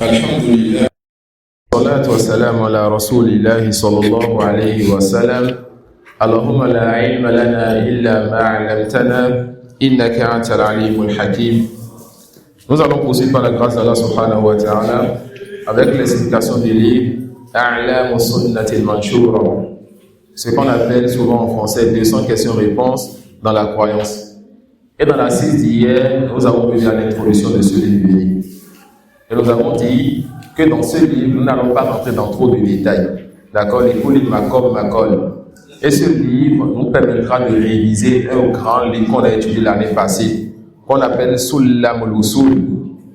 الحمد لله والصلاة والسلام على رسول الله صلى الله عليه وسلم. اللهم لا علم لنا إلا ما علمتنا إنك أنت العليم الحكيم. Nous allons poursuivre par la grâce d'Allah subhanahu wa ta'ala avec l'explication du livre A'lam Sunnati al-Manshura, ce qu'on appelle souvent en français 200 questions-réponses dans la croyance. Et dans la série d'hier, nous avons vu à l'introduction de ce livre béni. Et nous avons dit que dans ce livre, nous n'allons pas rentrer dans trop de détails. D'accord, les coulisses m'accordent. Et ce livre nous permettra de réviser un grand livre qu'on a étudié l'année passée, qu'on appelle Sullam al-Usul,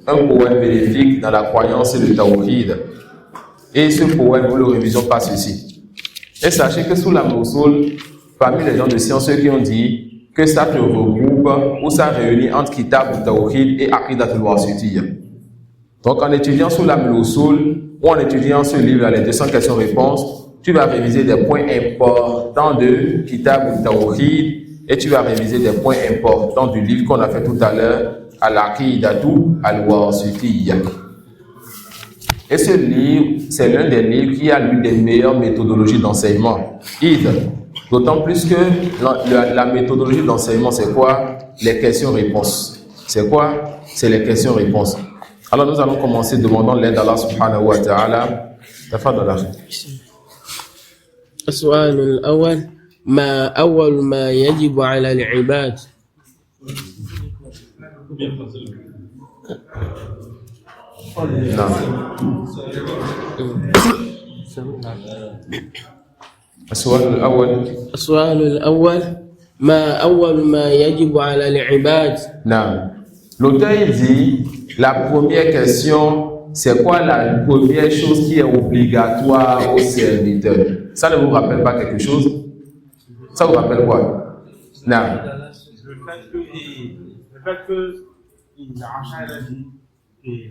un poème bénéfique dans la croyance et le tawhid. Et ce poème, nous le révisons par ceci. Et sachez que Sullam al-Usul, parmi les gens de science, ceux qui ont dit que ça te regroupe ou ça réunit entre Kitab al-Tawhid et Aqidat al-Wasitiyya. Donc en étudiant Sullam al-Usul ou en étudiant ce livre, les 200 questions-réponses, tu vas réviser des points importants de Kitab al-Tawhid et tu vas réviser des points importants du livre qu'on a fait tout à l'heure, Al-Aqidatu al-Wasitiyya. Et ce livre, c'est l'un des livres qui a l'une des meilleures méthodologies d'enseignement. D'autant plus que la méthodologie d'enseignement, c'est quoi? Les questions-réponses. C'est quoi? C'est les questions-réponses. Alors nous allons commencer demandant l'aide d'Allah subhanahu wa ta'ala. Tafadhal. السؤال الأول ما أول ما يجب على العباد؟ نعم. السؤال الأول ما أول ما يجب على العباد؟ نعم. L'auteur dit la première question, c'est quoi la première chose qui est obligatoire aux serviteurs? Ça ne vous rappelle pas quelque chose? Ça vous rappelle quoi? Non. Le fait que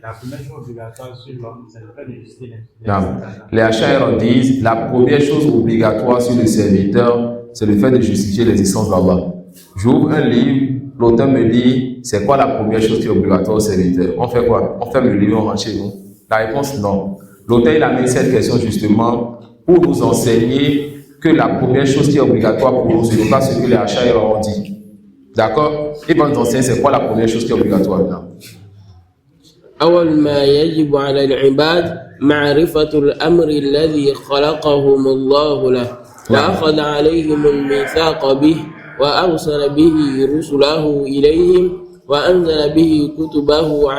la première chose obligatoire sur l'homme, c'est le fait de justifier l'existence. Les Ash'ari disent la première chose obligatoire sur le serviteur, c'est le fait de justifier l'existence d'Allah. J'ouvre un livre, l'auteur me dit c'est quoi la première chose qui est obligatoire au serviteur? On fait quoi? On ferme le livre, on rentre chez nous? La réponse non. L'auteur il a mis cette question justement pour nous enseigner que la première chose qui est obligatoire pour nous, ce n'est pas ce que les Ash'ari ont dit. D'accord? Il va nous enseigner c'est quoi la première chose qui est obligatoire. Non. أول ما يجب على العباد معرفة الأمر الذي خلقهم الله له وأخذ عليهم الميثاق به وأرسل به رسله إليهم وأنزل به كتبه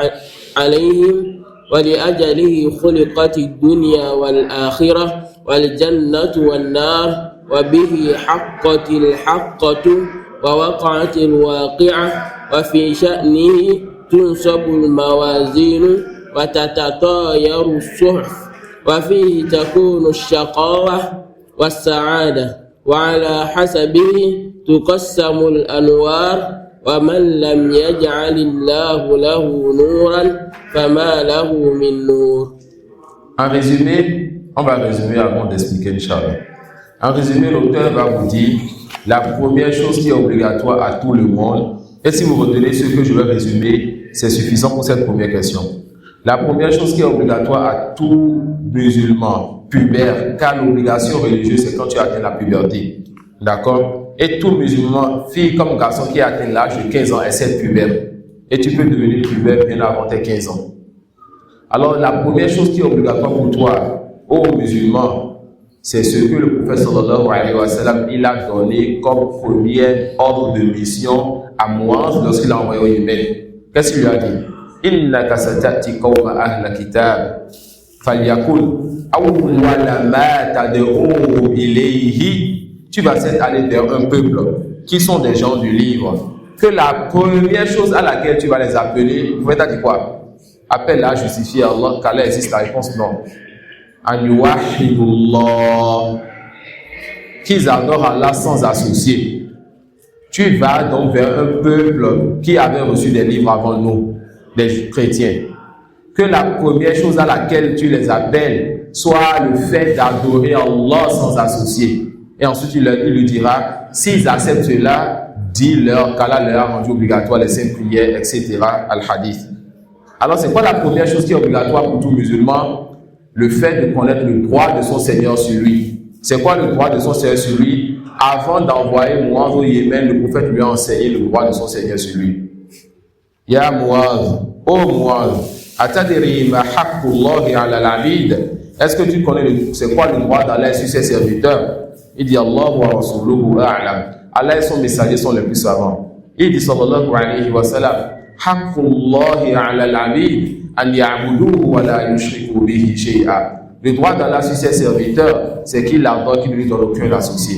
عليهم ولأجله خلقت الدنيا والآخرة والجنة والنار وبه حقت الحقة ووقعت الواقعة وفي شأنه تنصب الموازين وتتطاير الصحف وفيه تكون الشقاوة والسعادة وعلى حسبه تقسم الأنوار ومن لم يجعل الله له نورا فما له من نور. En résumé, on va résumer avant d'expliquer Inch'Allah. En résumé, l'auteur va vous dire la première chose qui est obligatoire à tout le monde, et si vous retenez ce que je vais résumer, c'est suffisant pour cette première question. La première chose qui est obligatoire à tout musulman pubère, car l'obligation religieuse, c'est quand tu atteins la puberté. D'accord? Et tout musulman, fille comme garçon qui atteint l'âge de 15 ans, est cette pubère. Et tu peux devenir pubère bien avant tes 15 ans. Alors, la première chose qui est obligatoire pour toi, ô musulman, c'est ce que le prophète sallallahu alayhi wa sallam, il a donné comme premier ordre de mission à Muaz lorsqu'il a envoyé au Yémen. Qu'est-ce qu'il lui a dit? Innaka satati qawma ahla kitab falyakun awwala ma tad'uhum ilayhi. Tu vas aller vers un peuple qui sont des gens du livre. Que la première chose à laquelle tu vas les appeler, vous pouvez dire quoi? Appelle à justifier Allah, qu'Allah existe. La réponse non. An yuwahhidullah, qu'ils adorent Allah sans associer. Tu vas donc vers un peuple qui avait reçu des livres avant nous, des chrétiens. Que la première chose à laquelle tu les appelles soit le fait d'adorer Allah sans associer. Et ensuite, il lui dira, s'ils acceptent cela, dis-leur qu'Allah leur a rendu obligatoire les 5 prières, etc. Al-Hadith. Alors, c'est quoi la première chose qui est obligatoire pour tout musulman? Le fait de connaître le droit de son Seigneur sur lui. C'est quoi le droit de son Seigneur sur lui? Avant d'envoyer Muaz au Yémen, le prophète lui a enseigné le droit de son Seigneur sur lui. Ya Muaz, oh Muaz, atadiri ma haqqullahi ala al-abid. Est-ce que tu connais c'est quoi le droit d'Allah sur ses serviteurs? Il dit Allah wa rasuluhu a'lam. Allah et son messager sont les plus savants. Il dit sallallahu alayhi wa sallam, haqqullahi ala al-abid an ya'buduhu wa la yushriku bihi shay'a. Le droit d'Allah sur ses serviteurs, c'est qu'il l'adore, qu'il ne lui donne aucun associé.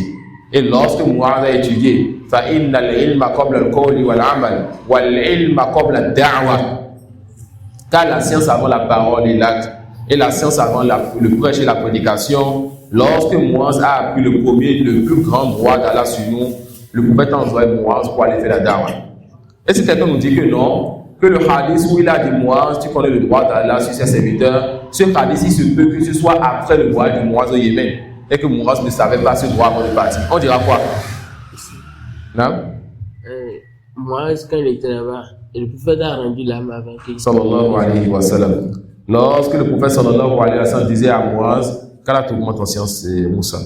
Et lorsque Muaz a étudié, فَإِنَّ الْعِلْمَ قَبْلَ الْقَوْلِ وَالْعَمَلِ وَالْعِلْمَ قَبْلَ الدَّعْوَةِ. Car la science avant la parole et l'acte, et la science avant le prêche et la prédication, lorsque Muaz a appris le plus grand droit d'Allah sur nous, le prophète a envoyé Muaz pour aller faire la da'wah. Et si quelqu'un nous dit que non, que le hadith où il a dit Muaz, tu connais le droit d'Allah sur ses serviteurs, ce hadith il se peut que ce soit après le voyage de Muaz au Yémen et que Muaz ne savait pas ce droit avant de partir. On dira quoi? Non? Muaz, quand il était là-bas, le prophète a rendu l'âme avant qu'il... Sallallahu alayhi wa sallam. Lorsque le prophète sallallahu alayhi wa sallam disait à Muaz, quand la tourmente en science, c'est Moussa.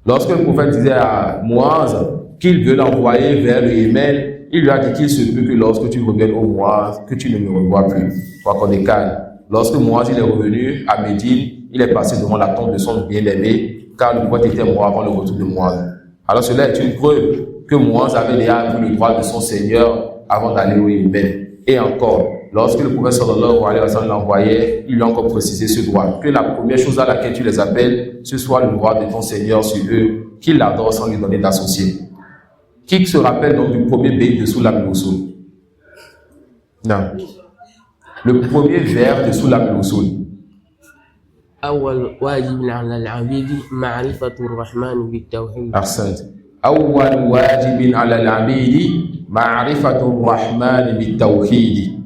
Lorsque le prophète disait à Muaz qu'il veut l'envoyer vers le Yémen, il lui a dit qu'il se peut que lorsque tu reviennes au Muaz, que tu ne me revois plus. Pour qu'on est calme. Lorsque Muaz il est revenu à Médine, il est passé devant la tombe de son bien-aimé, car le prophète était mort avant le retour de Muaz. Alors cela est une preuve que Muaz avait déjà appris le droit de son Seigneur avant d'aller au Yémen. Et encore, lorsque le prophète sallallahu alayhi wa sallam l'envoyait, il lui a encore précisé ce droit. Que la première chose à laquelle tu les appelles, ce soit le droit de ton Seigneur sur eux, qu'il l'adore sans lui donner d'associé. Qui se rappelle donc du premier bayt de Soulam al-Usul? Non. Le premier vers de Soulam al-Usul. أول واجب على العبيد معرفة الرحمن بالتوحيد. أحسنت. أول واجب على العبيد معرفة الرحمن بالتوحيد.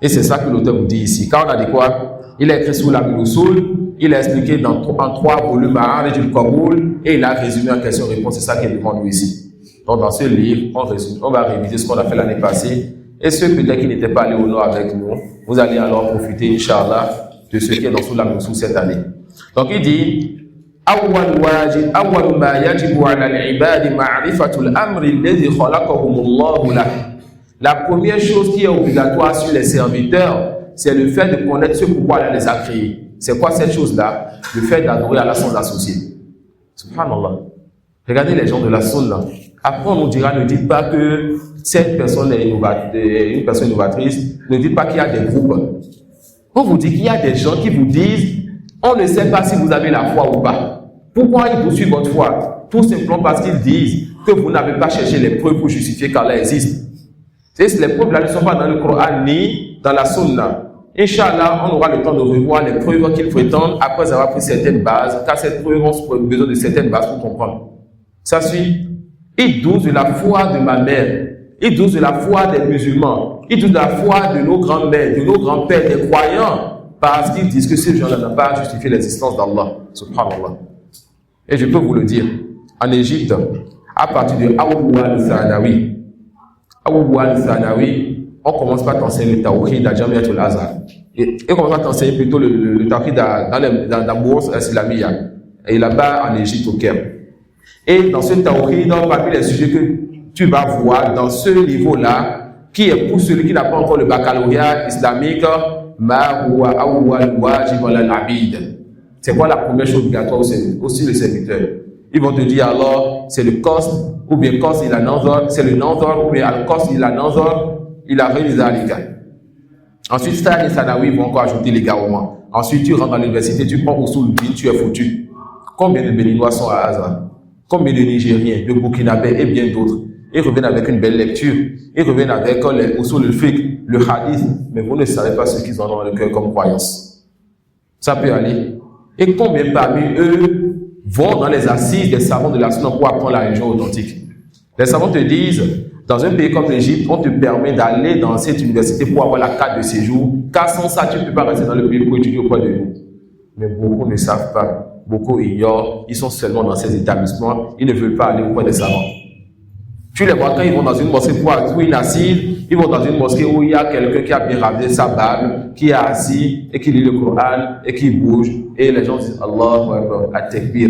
Et c'est ça que l'auteur vous dit ici. Quand on a dit quoi? Il a écrit Soulam al-Usul, il a expliqué en 3 volumes Ma'arij al-Qaboul et il a résumé en question-réponse. C'est ça qu'il demande ici. Donc dans ce livre, on va réviser ce qu'on a fait l'année passée. Et ceux peut-être qui n'étaient pas allés au nord avec nous, vous allez alors profiter, Inch'Allah, de ce qui est dans Soulam al-Usul cette année. Donc il dit, أول ما يجب على العباد معرفة الأمر الذي خلقهم الله له. La première chose qui est obligatoire sur les serviteurs, c'est le fait de connaître ce pourquoi Allah les a créés. C'est quoi cette chose-là? Le fait d'adorer Allah sans associer. Subhanallah. Regardez les gens de la Sunna. Après, on nous dira, ne dites pas que cette personne est une personne innovatrice. Ne dites pas qu'il y a des groupes. On vous dit qu'il y a des gens qui vous disent, on ne sait pas si vous avez la foi ou pas. Pourquoi ils poursuivent votre foi? Tout simplement parce qu'ils disent que vous n'avez pas cherché les preuves pour justifier qu'Allah existe. Les preuves là ne sont pas dans le Coran ni dans la Sunna. Inch'Allah, on aura le temps de revoir les preuves qu'ils prétendent après avoir pris certaines bases, car ces preuves ont besoin de certaines bases pour comprendre. Ça suit. Ils doutent de la foi de ma mère. Ils doutent de la foi des musulmans. Ils doutent de la foi de nos grands-mères, de nos grands-pères, des croyants, parce qu'ils disent que ces gens-là n'ont pas justifié l'existence d'Allah. Subhanallah. Et je peux vous le dire, en Égypte, à partir de Awwal al-Thanawi, on commence par t'enseigner le tawhid à Jamiat al-Azhar. Et on commence par t'enseigner plutôt le tawhid dans la bourse islamia. Et là-bas, en Égypte, au Caire. Et dans ce tawhid, parmi les sujets que tu vas voir dans ce niveau-là, qui est pour celui qui n'a pas encore le baccalauréat islamique, ma huwa awwal wajib ala al-abid. C'est quoi la première chose obligatoire aussi le serviteur? Ils vont te dire alors, c'est le cost, ou bien cost il a nanzor, c'est le nanzor, ou bien al cost il a nanzor, il a réalisé l'aliga. Ensuite, Stan et Sanawi vont encore ajouter les garements. Ensuite, tu rentres dans l'université, tu prends Usul Din, tu es foutu. Combien de Béninois sont à Azra? Combien de Nigériens, de Burkinabés et bien d'autres? Ils reviennent avec une belle lecture. Ils reviennent avec les Usul al-Fiqh, le Hadith, mais vous ne savez pas ce qu'ils ont dans le cœur comme croyance. Ça peut aller. Et combien parmi eux vont dans les assises des savants de la Sunna pour apprendre la religion authentique? Les savants te disent, dans un pays comme l'Égypte, on te permet d'aller dans cette université pour avoir la carte de séjour, car sans ça, tu ne peux pas rester dans le pays pour étudier auprès de nous. Mais beaucoup ne savent pas, beaucoup ignorent, ils sont seulement dans ces établissements, ils ne veulent pas aller auprès des savants. Tu les vois quand ils vont dans une mosquée pour une assise, Ils vont dans une mosquée où il y a quelqu'un qui a bien rasé sa barbe, qui est assis et qui lit le Coran et qui bouge. Et les gens disent Allahu Akbar, at-takbir.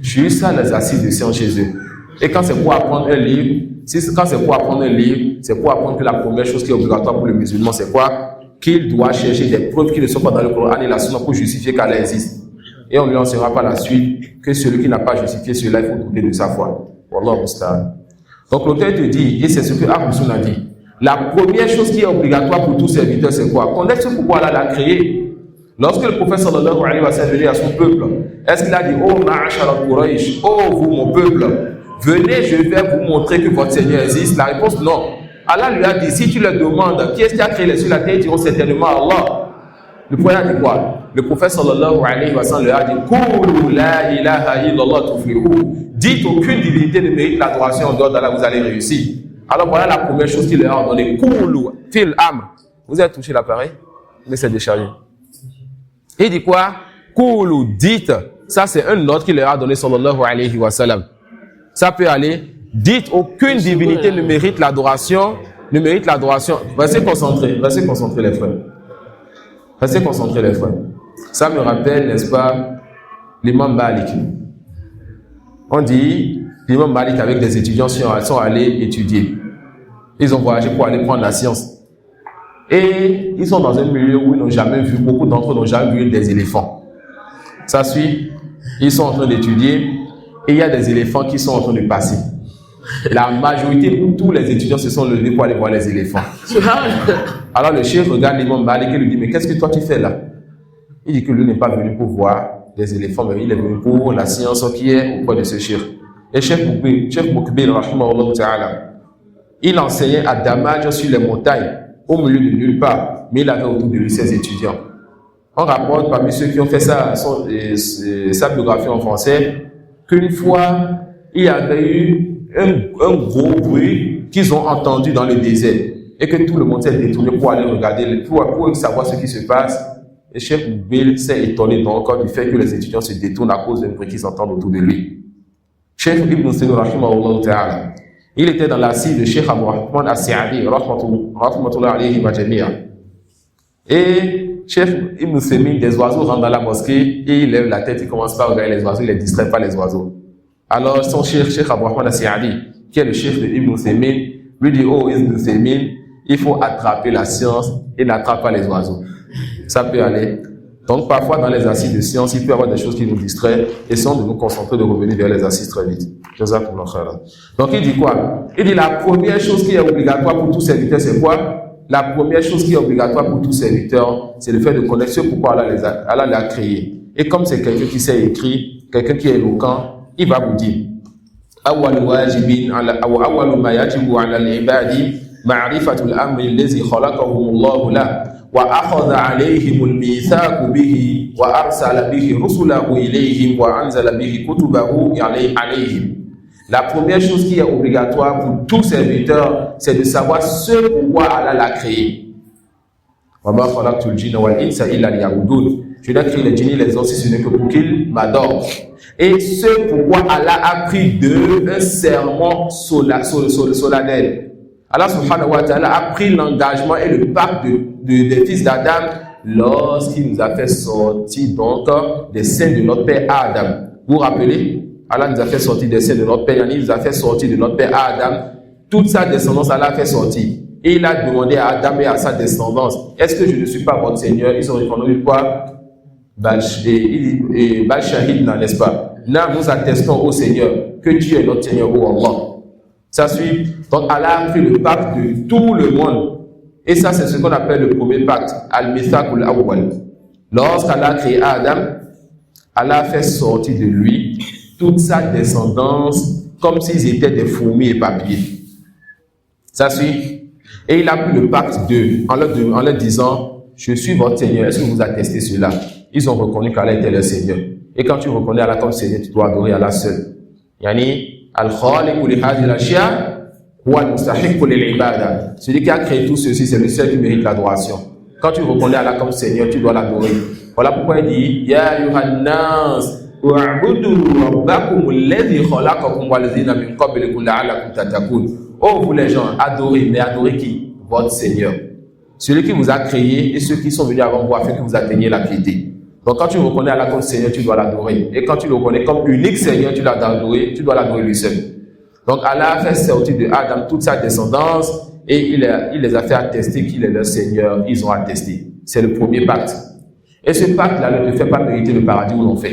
Juste ça, les assises de séance chez eux. Et quand c'est pour apprendre un livre, c'est pour apprendre que la première chose qui est obligatoire pour le musulman, c'est quoi? Qu'il doit chercher des preuves qui ne sont pas dans le Coran et la Sunna pour justifier qu'Allah existe. Et on lui enseignera par la suite que celui qui n'a pas justifié cela, il faut douter de sa foi. Wallahu musta'an. Donc l'auteur te dit, et c'est ce que Ahl Sunna dit, la première chose qui est obligatoire pour tout serviteur, c'est quoi? Connaître ce pourquoi Allah l'a créé. Lorsque le prophète sallallahu alayhi wa sallam venait à son peuple, est-ce qu'il a dit, oh ma'ashara Quraysh, oh vous mon peuple, venez, je vais vous montrer que votre Seigneur existe? La réponse, non. Allah lui a dit, si tu leur demandes, qui est-ce qui a créé les cieux et la terre, ils diront certainement Allah. Le prophète a dit quoi? Le prophète sallallahu alayhi wa sallam leur a dit, Qulu la ilaha illallah tuflihu. Dites aucune divinité ne mérite l'adoration en dehors d'Allah, vous allez réussir. Alors voilà la première chose qu'il leur a ordonné. Qulu fil amr. Vous avez touché l'appareil? Laissez décharger. Il dit quoi? Qulu, dites. Ça c'est un ordre qu'il leur a donné sallallahu alayhi wa sallam. Ça peut aller. Dites aucune divinité ne mérite l'adoration. Restez concentrés les frères. Restez concentrés les frères. Ça me rappelle, n'est-ce pas, l'imam Malik. On dit, l'imam Malik avec des étudiants sont allés étudier. Ils ont voyagé pour aller prendre la science. Et ils sont dans un milieu où ils n'ont jamais vu, beaucoup d'entre eux n'ont jamais vu des éléphants. Ça suit, ils sont en train d'étudier et il y a des éléphants qui sont en train de passer. La majorité, pour tous les étudiants se sont levés pour aller voir les éléphants. Alors le chef regarde l'imam Malik et lui dit, mais qu'est-ce que toi tu fais là? Il dit que lui n'est pas venu pour voir des éléphants, mais il est venu pour la science qui est auprès de ce chef. Et chef Moukbil, rahimahullah ta'ala, il enseignait à Damadj sur les montagnes, au milieu de nulle part, mais il avait autour de lui ses étudiants. On rapporte parmi ceux qui ont fait sa biographie en français, qu'une fois, il y avait eu un gros bruit qu'ils ont entendu dans le désert et que tout le monde s'est détourné pour aller regarder, pour savoir ce qui se passe. Et Cheikh Moukbil s'est étonné donc du fait que les étudiants se détournent à cause d'un bruit qu'ils entendent autour de lui. Cheikh Ibn Sina rahimahullah ta'ala, il était dans la scie de Cheikh Abou Rahman As-Sa'di rahmatullah alayhi wa jami'a. Et Cheikh Ibn Sina, des oiseaux rentrent dans la mosquée et il lève la tête, il commence pas à regarder les oiseaux, il ne les distrait pas les oiseaux. Alors son Cheikh Abou Rahman As-Sa'di, qui est le chef de Ibn Sina, lui dit, oh Ibn Sina, il faut attraper la science et n'attrape pas les oiseaux. Ça peut aller. Donc parfois dans les assises de science, il peut y avoir des choses qui nous distraient et sans de nous concentrer, de revenir vers les assises très vite. Donc il dit quoi? Il dit la première chose qui est obligatoire pour tout serviteur, c'est quoi? La première chose qui est obligatoire pour tout serviteur, c'est le fait de connaître ce pourquoi Allah l'a créé. Et comme c'est quelqu'un qui sait écrire, quelqu'un qui est éloquent, il va vous dire أول واجب أو أول ما يجب على العباد معرفة الأمر الذي خلقهم الله له وأخذ عليهم الميثاق به وأرسل به رسله إليهم وأنزل به كتبه عليهم. La première chose qui est obligatoire pour tout serviteur, c'est de savoir ce pourquoi Allah l'a créé. وَمَا خَلَقْتُ الْجِنَّ وَالْإِنسَ إِلَّا لِيَعْبُدُونِ. Je n'ai créé les djinns et les anges si ce n'est que pour qu'ils m'adorent. Et ce pourquoi Allah a pris d'eux un serment solennel. Allah subhanahu wa ta'ala a pris l'engagement et le pacte des fils d'Adam lorsqu'il nous a fait sortir donc des seins de notre père Adam. Vous vous rappelez? Allah nous a fait sortir des seins de notre père, il nous a fait sortir de notre père Adam. Toute sa descendance, Allah a fait sortir. Et il a demandé à Adam et à sa descendance, est-ce que je ne suis pas votre Seigneur? Ils ont répondu quoi? Bal Shahidna, n'est-ce pas? Là, nous attestons au Seigneur que Dieu est notre Seigneur, ô Allah. Ça suit. Donc Allah a pris le pacte de tout le monde. Et ça, c'est ce qu'on appelle le premier pacte, Al-Mithaqul Awwal. Lorsqu'Allah a créé Adam, Allah a fait sortir de lui toute sa descendance comme s'ils étaient des fourmis et papiers. Ça suit. Et il a pris le pacte d'eux en leur disant, je suis votre Seigneur, est-ce que vous attestez cela? Ils ont reconnu qu'Allah était leur Seigneur. Et quand tu reconnais Allah comme Seigneur, tu dois adorer Allah seul. Yani, Al-Khaliqu li hadhihi al-ashya' huwa al-mustahiqqu lil-ibada. Celui qui a créé tout ceci, c'est le seul qui mérite l'adoration. Quand tu reconnais Allah comme Seigneur, tu dois l'adorer. Voilà pourquoi il dit, Ya ayyuhan nas, wa'budu rabbakum alladhi khalaqakum walladhina min qablikum la'allakum tattaqun. Oh, vous les gens, adorez, mais adorez qui? votre Seigneur. Celui qui vous a créé et ceux qui sont venus avant vous afin que vous atteigniez la piété. Donc quand tu reconnais Allah comme Seigneur, tu dois l'adorer. Et quand tu le reconnais comme unique Seigneur, tu dois l'adorer lui seul. Donc Allah a fait sortir de Adam toute sa descendance et il les a fait attester qu'il est leur Seigneur. Ils ont attesté. C'est le premier pacte. Et ce pacte-là ne te fait pas mériter le paradis ou l'enfer.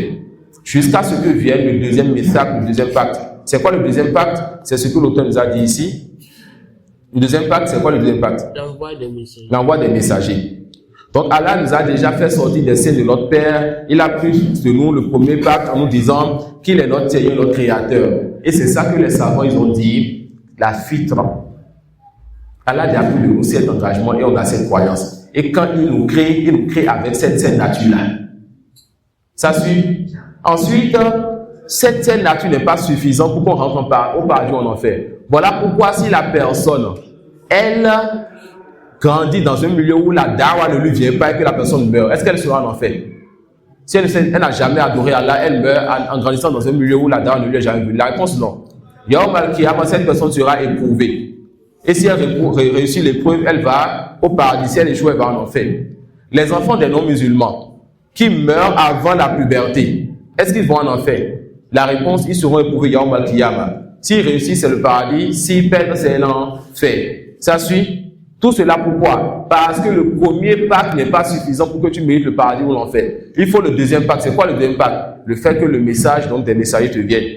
Jusqu'à ce que vienne le deuxième message, le deuxième pacte. C'est quoi le deuxième pacte? C'est ce que l'auteur nous a dit ici. Le deuxième pacte, c'est quoi le deuxième pacte? L'envoi des messagers. L'envoi des messagers. Donc Allah nous a déjà fait sortir des seins de notre Père. Il a pris de nous le premier pacte en nous disant qu'il est notre Seigneur, notre Créateur. Et c'est ça que les savants ils ont dit, la fitra. Allah a pris de nous cet engagement et on a cette croyance. Et quand il nous crée avec cette saine nature-là. Ça suit. Ensuite, cette saine nature n'est pas suffisante pour qu'on rentre au paradis ou en enfer. Voilà pourquoi si la personne, elle grandit dans un milieu où la dawa ne lui vient pas et que la personne meurt, est-ce qu'elle sera en enfer? Si elle n'a jamais adoré Allah, elle meurt en grandissant dans un milieu où la dawa ne lui est jamais venue. La réponse non. Yawm al-Qiyamah, cette personne sera éprouvée. Et si elle réussit l'épreuve, elle va au paradis. Si elle échoue, elle va en enfer. Les enfants des non-musulmans qui meurent avant la puberté, est-ce qu'ils vont en enfer? La réponse, ils seront éprouvés Yawm al-Qiyamah. S'ils réussissent, c'est le paradis. S'ils perdent, c'est l'enfer. Ça suit. Tout cela pourquoi? Parce que le premier pacte n'est pas suffisant pour que tu mérites le paradis ou l'enfer. Il faut le deuxième pacte. C'est quoi le deuxième pacte? Le fait que le message, donc des messagers te viennent.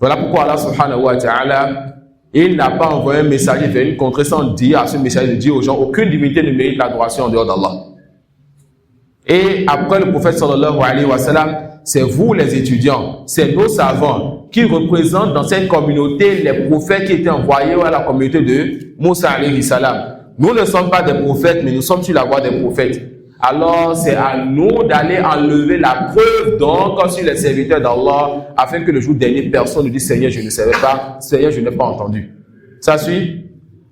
Voilà pourquoi Allah subhanahu wa ta'ala, il n'a pas envoyé un messager vers une contrée sans dire à ce messager de dire aux gens aucune divinité ne mérite l'adoration en dehors d'Allah. Et après le prophète sallallahu alayhi wa sallam, c'est vous les étudiants, c'est nos savants qui représentent dans cette communauté les prophètes qui étaient envoyés à la communauté de Moussa alayhi salam. Nous ne sommes pas des prophètes, mais nous sommes sur la voie des prophètes. Alors c'est à nous d'aller enlever la preuve donc sur les serviteurs d'Allah afin que le jour dernier personne ne dise Seigneur je ne savais pas, Seigneur je n'ai pas entendu. Ça suit?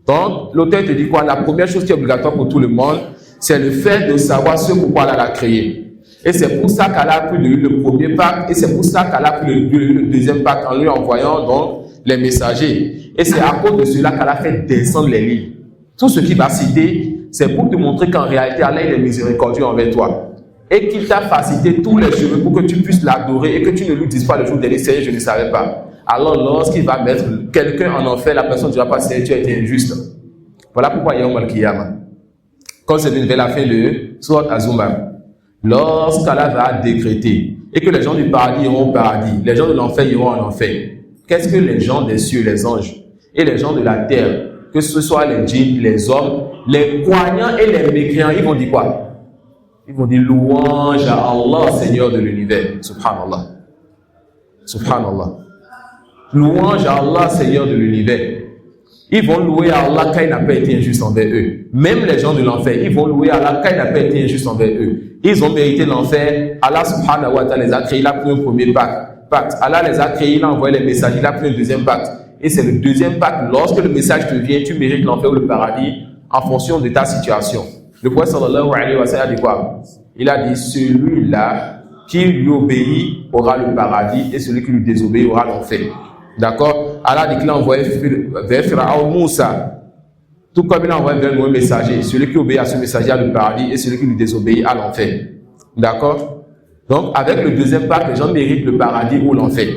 Donc l'auteur te dit quoi? La première chose qui est obligatoire pour tout le monde, c'est le fait de savoir ce pourquoi Allah l'a créé. Et c'est pour ça qu'Allah a pris de lui le premier pacte et c'est pour ça qu'Allah a pris le deuxième pacte en lui envoyant donc les messagers. Et c'est à cause de cela qu'Allah fait descendre les livres. Tout ce qu'il va citer, c'est pour te montrer qu'en réalité Allah il est miséricordieux envers toi. Et qu'il t'a facilité tous les chemins pour que tu puisses l'adorer et que tu ne lui dises pas le jour dernier, Seigneur, je ne savais pas. Alors lorsqu'il va mettre quelqu'un en enfer, la personne ne dira pas, Seigneur, tu as été injuste. Voilà pourquoi Yawm al-Qiyamah. Quand c'est vers la fin de Surat Az-Zumar, lorsqu'Allah va décréter et que les gens du paradis iront au paradis, les gens de l'enfer iront en enfer, qu'est-ce que les gens des cieux, les anges, et les gens de la terre, que ce soit les djinns, les hommes, les croyants et les mécréants, ils vont dire quoi? Ils vont dire louange à Allah, Seigneur de l'univers. Subhanallah. Subhanallah. Louange à Allah, Seigneur de l'univers. Ils vont louer à Allah quand il n'a pas été injuste envers eux. Même les gens de l'enfer, ils vont louer à Allah quand il n'a pas été injuste envers eux. Ils ont mérité l'enfer. Allah subhanahu wa ta'ala les a créés, il a pris un premier pacte. Allah les a créés, il a envoyé les messages, il a pris un deuxième pacte. Et c'est le deuxième pacte. Lorsque le message te vient, tu mérites l'enfer ou le paradis en fonction de ta situation. Le prophète sallallahu alayhi wa sallam a dit quoi? Il a dit celui-là qui lui obéit aura le paradis et celui qui lui désobéit aura l'enfer. D'accord? Allah dit qu'il a envoyé vers Pharaon Moussa. Tout comme il a envoyé vers nous un messager. Celui qui obéit à ce messager a le paradis et celui qui lui désobéit a l'enfer. D'accord? Donc, avec le deuxième pacte, les gens méritent le paradis ou l'enfer.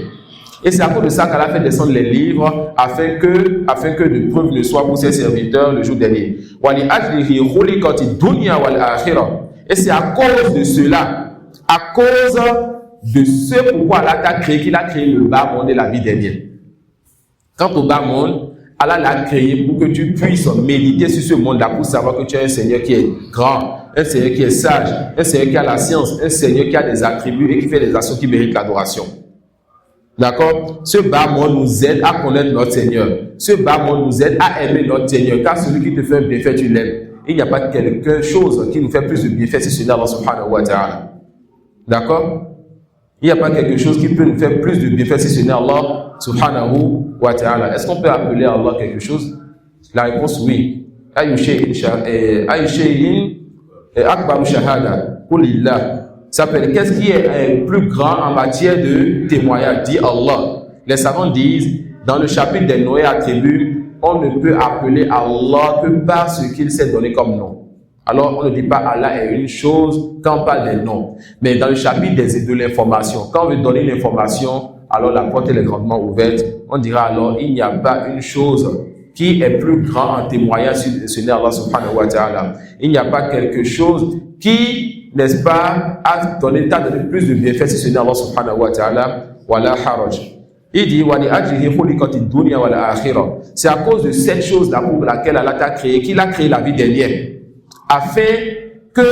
Et c'est à cause de ça qu'Allah fait descendre les livres afin que de preuves ne soient pour ses serviteurs le jour dernier. Et c'est à cause de cela, à cause de ce pourquoi Allah t'a créé, qu'il a créé le bas monde et la vie dernière. Quant au bas monde, Allah l'a créé pour que tu puisses méditer sur ce monde-là, pour savoir que tu es un Seigneur qui est grand, un Seigneur qui est sage, un Seigneur qui a la science, un Seigneur qui a des attributs et qui fait des actions qui méritent l'adoration. D'accord? Ce bas monde nous aide à connaître notre Seigneur. Ce bas monde nous aide à aimer notre Seigneur. Car celui qui te fait un bienfait, tu l'aimes. Il n'y a pas quelque chose qui nous fait plus de bienfait si ce n'est Allah subhanahu wa ta'ala. D'accord? Il n'y a pas quelque chose qui peut nous faire plus de bienfait si ce n'est Allah subhanahu wa ta'ala. Est-ce qu'on peut appeler Allah quelque chose? La réponse oui. Ayu shay'in akbaru shahada. Qulillah. S'appelle qu'est-ce qui est plus grand en matière de témoignage? Dit Allah. Les savants disent, dans le chapitre des Noé attribue on ne peut appeler Allah que par ce qu'il s'est donné comme nom. Alors, on ne dit pas Allah est une chose quand on parle des noms. Mais dans le chapitre de l'information, quand on veut donner une information, alors la porte est grandement ouverte. On dira alors, il n'y a pas une chose qui est plus grand en témoignant sur ce n'est Allah subhanahu wa ta'ala. Il n'y a pas quelque chose qui, n'est-ce pas, t'a donné plus de bienfaits si ce n'est Allah subhanahu wa ta'ala. Wala haraj. Il dit, c'est à cause de cette chose-là pour laquelle Allah t'a créé, qu'il a créé la vie dernière. Afin que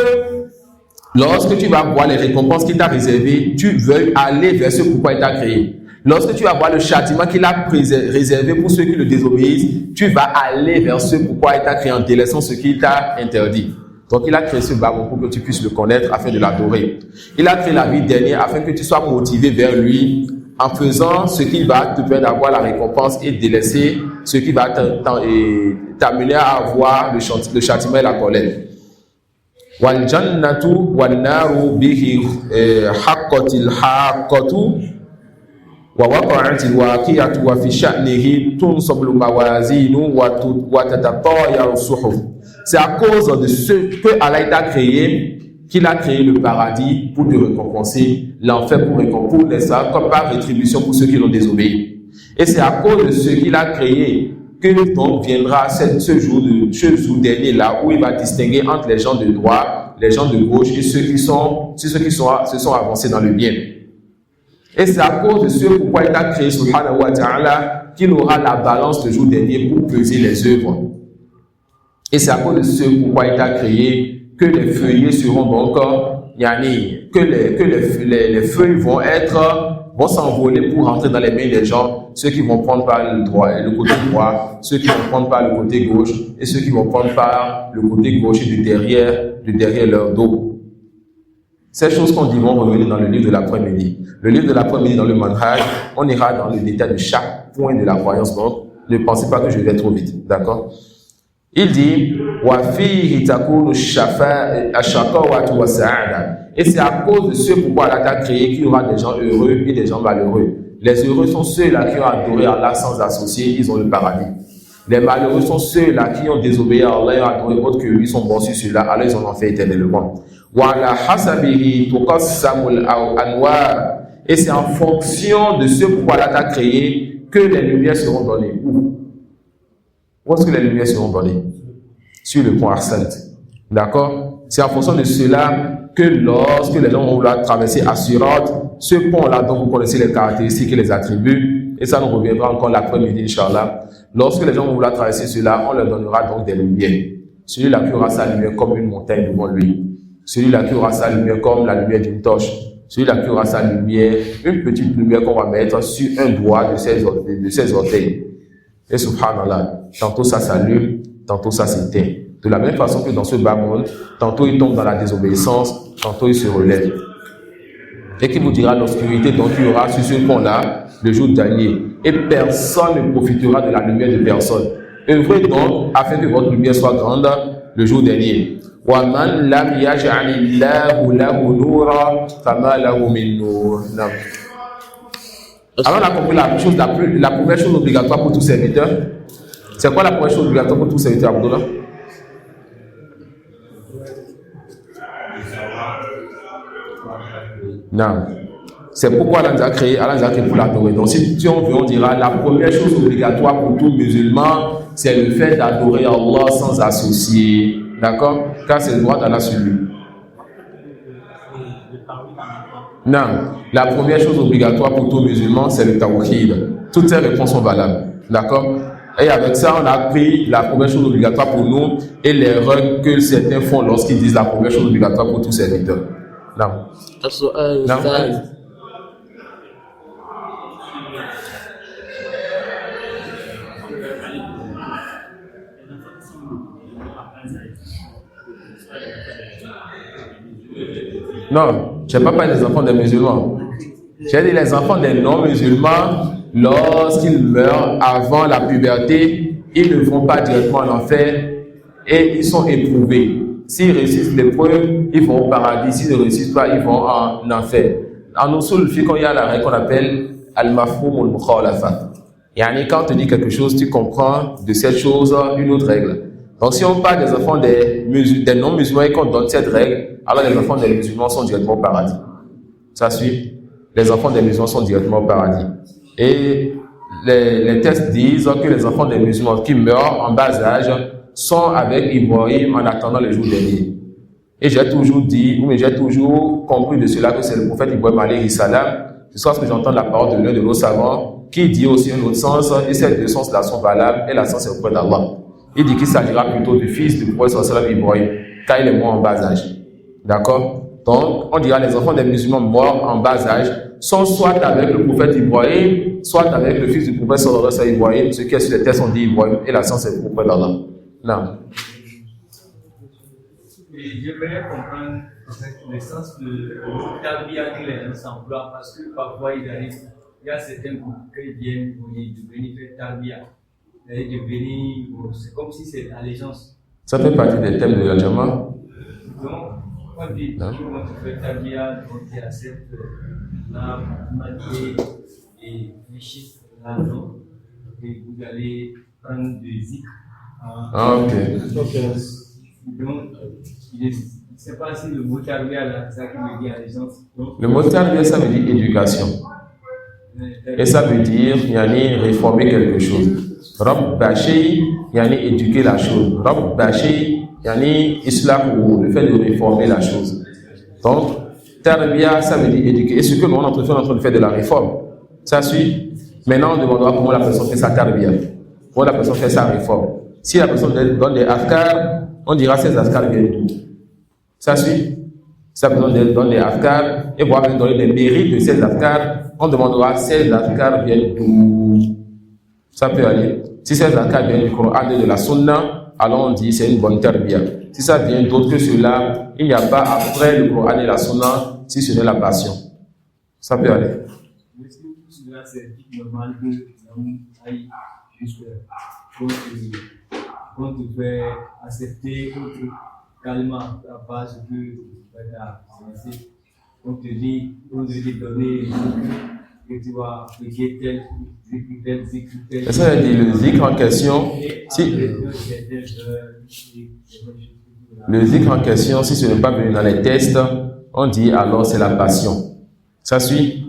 lorsque tu vas voir les récompenses qu'il t'a réservées, tu veuilles aller vers ce pourquoi il t'a créé. Lorsque tu vas voir le châtiment qu'il a réservé pour ceux qui le désobéissent, tu vas aller vers ce pourquoi il t'a créé en délaissant ce qu'il t'a interdit. Donc il a créé ce bâton pour que tu puisses le connaître afin de l'adorer. Il a créé la vie dernière afin que tu sois motivé vers lui en faisant ce qui va te permettre d'avoir la récompense et délaisser ce qui va t'amener à avoir le châtiment et la colère. Wal jannatu wan naru bihi haqqatil haqqatu wa waqa'atil waqi'atu wa fi sha'nihi tunsabul mawazinu wa tatatayaru suhuf. C'est à cause de ce que Allah t'a créé qu'il a créé le paradis pour te récompenser, l'enfer pour les saints, comme par rétribution pour ceux qui l'ont désobéi. Et c'est à cause de ce qu'il a créé que donc viendra ce jour dernier là où il va distinguer entre les gens de droite, les gens de gauche et ceux qui se sont avancés dans le bien. Et c'est à cause de ce pourquoi il a créé subhanahu wa ta'ala qu'il aura la balance le jour dernier pour peser les œuvres. Et c'est à cause de ce pourquoi il a créé que les feuillets seront donc que les feuilles vont s'envoler pour rentrer dans les mains des gens, ceux qui vont prendre par le côté droit, ceux qui vont prendre par le côté gauche et ceux qui vont prendre par le côté gauche et de derrière leur dos. Ces choses qu'on dit vont revenir dans le livre de l'après-midi. Le livre de l'après-midi dans le manhaj, on ira dans le détail de chaque point de la croyance. Donc, ne pensez pas que je vais trop vite, d'accord? Il dit wa fihi takunu ash-shaqawatu wa sa'ada. Et c'est à cause de ce pourquoi Allah t'a créé qu'il y aura des gens heureux et des gens malheureux. Les heureux sont ceux-là qui ont adoré Allah sans associer, ils ont le paradis. Les malheureux sont ceux-là qui ont désobéi à Allah et ont adoré autre que lui, sont bons sur ceux-là, alors ils ont enfer éternellement. Wa la hasabihi tuqassamul anwar. Et c'est en fonction de ce pourquoi Allah t'a créé que les lumières seront données. Où est-ce que les lumières seront données? Sur le pont Arsent. D'accord? C'est en fonction de cela que lorsque les gens vont vouloir traverser Asirat, ce pont-là dont vous connaissez les caractéristiques et les attributs, et ça nous reviendra encore l'après-midi, Inch'Allah. Lorsque les gens vont vouloir traverser cela, on leur donnera donc des lumières. Celui-là qui aura sa lumière comme une montagne devant lui. Celui-là qui aura sa lumière comme la lumière d'une torche. Celui-là qui aura sa lumière, une petite lumière qu'on va mettre sur un doigt de ses orteils. Et subhanallah, tantôt ça s'allume, tantôt ça s'éteint. De la même façon que dans ce bas monde, tantôt il tombe dans la désobéissance, tantôt il se relève. Et qui vous dira l'obscurité, donc il y aura sur ce pont-là le jour dernier. Et personne ne profitera de la lumière de personne. Œuvrez donc afin que votre lumière soit grande le jour dernier. وَمَنْ لَمْ يَجْعَلِ اللَّهُ لَهُ نُورًا فَمَا لَهُ مِنْ نُورٍ. Alors on a compris la première chose obligatoire pour tout serviteur. C'est quoi la première chose obligatoire pour tout serviteur, Abdullah? Non. C'est pourquoi Allah nous a créé pour l'adorer. Donc si on veut, on dira la première chose obligatoire pour tout musulman, c'est le fait d'adorer Allah sans associer. D'accord? Car c'est le droit d'Allah sur lui. Non. La première chose obligatoire pour tout musulman, c'est le tawhid. Toutes ces réponses sont valables. D'accord? Et avec ça, on a pris la première chose obligatoire pour nous et l'erreur que certains font lorsqu'ils disent la première chose obligatoire pour tous serviteurs. Non. Non. Non, je n'ai pas parlé des enfants des musulmans. J'ai dit les enfants des non-musulmans, lorsqu'ils meurent avant la puberté, ils ne vont pas directement en enfer et ils sont éprouvés. S'ils réussissent l'épreuve, ils vont au paradis. S'ils ne réussissent pas, ils vont en enfer. En usul fiqh, il y a la règle qu'on appelle al-mafhum al-mukhalafa. Yani, quand on te dit quelque chose, tu comprends de cette chose une autre règle. Donc, si on parle des enfants des non-musulmans et qu'on donne cette règle, alors les enfants des musulmans sont directement au paradis. Ça suit? Les enfants des musulmans sont directement au paradis. Et les textes disent que les enfants des musulmans qui meurent en bas âge sont avec Ibrahim en attendant le jour dernier. Et j'ai toujours dit, mais j'ai toujours compris de cela que c'est le prophète Ibrahim alayhi salam. Ce soir, ce que j'entends la parole de l'un de nos savants qui dit aussi un autre sens, et ces deux sens-là sont valables, et la sens est auprès d'Allah. Il dit qu'il s'agira plutôt du fils du prophète sallallahu Ibrahim, car il est mort en bas âge. D'accord? Donc, on dira les enfants des musulmans morts en bas âge sont soit avec le prophète Ibrahim, soit avec le fils du prophète sallallahu Ibrahim, ce qui est sur les textes on dit Ibrahim, et la sens est auprès d'Allah. Non. J'aimerais comprendre le sens de tarbiya que les gens s'emploient parce que parfois il y a certains groupes qui viennent de venir faire tarbiya. C'est comme si c'est allégeance. Ça fait partie des thèmes de la Jama. Donc, on dit quand tu fais tarbiya, tu acceptes la manier et fléchir l'argent et vous allez prendre des zikr. Ah, ok. Donc, je ne sais pas si le mot tarbiya là, c'est ça qui me dit allégeance. Le mot tarbiya, ça veut dire éducation. Et ça veut dire, yani, réformer quelque chose. Rabb Bashi, yani, éduquer la chose. Rabb Bashi, yani, islam, le fait de réformer la chose. Donc, tarbiya, ça veut dire éduquer. Et ce que nous on est en train de faire de la réforme, ça suit. Maintenant, on demandera comment la personne fait sa tarbiya. Comment la personne fait sa réforme. Si la personne donne des afkars, on dira ces afkars viennent d'où. Ça suit. Si la personne donne des afkars et voit donner des mérites de ces afkars, on demandera ces afkars viennent d'où. Ça peut aller. Si ces afkars viennent du Coran et de la Sunna, alors on dit c'est une bonne tarbiya. Si ça vient d'autre que cela, il n'y a pas après le Coran et la Sunna, si ce n'est la passion. Ça peut aller. Est-ce que tout cela c'est normal que l'homme aille juste qu'on te fait accepter calmement la base que on te dit donner que tu vas appliquer tel zikr. Et ça veut dire le zikr en question. Si le zikr en question, si ce n'est pas venu dans les tests, on dit alors c'est la passion. Ça suit.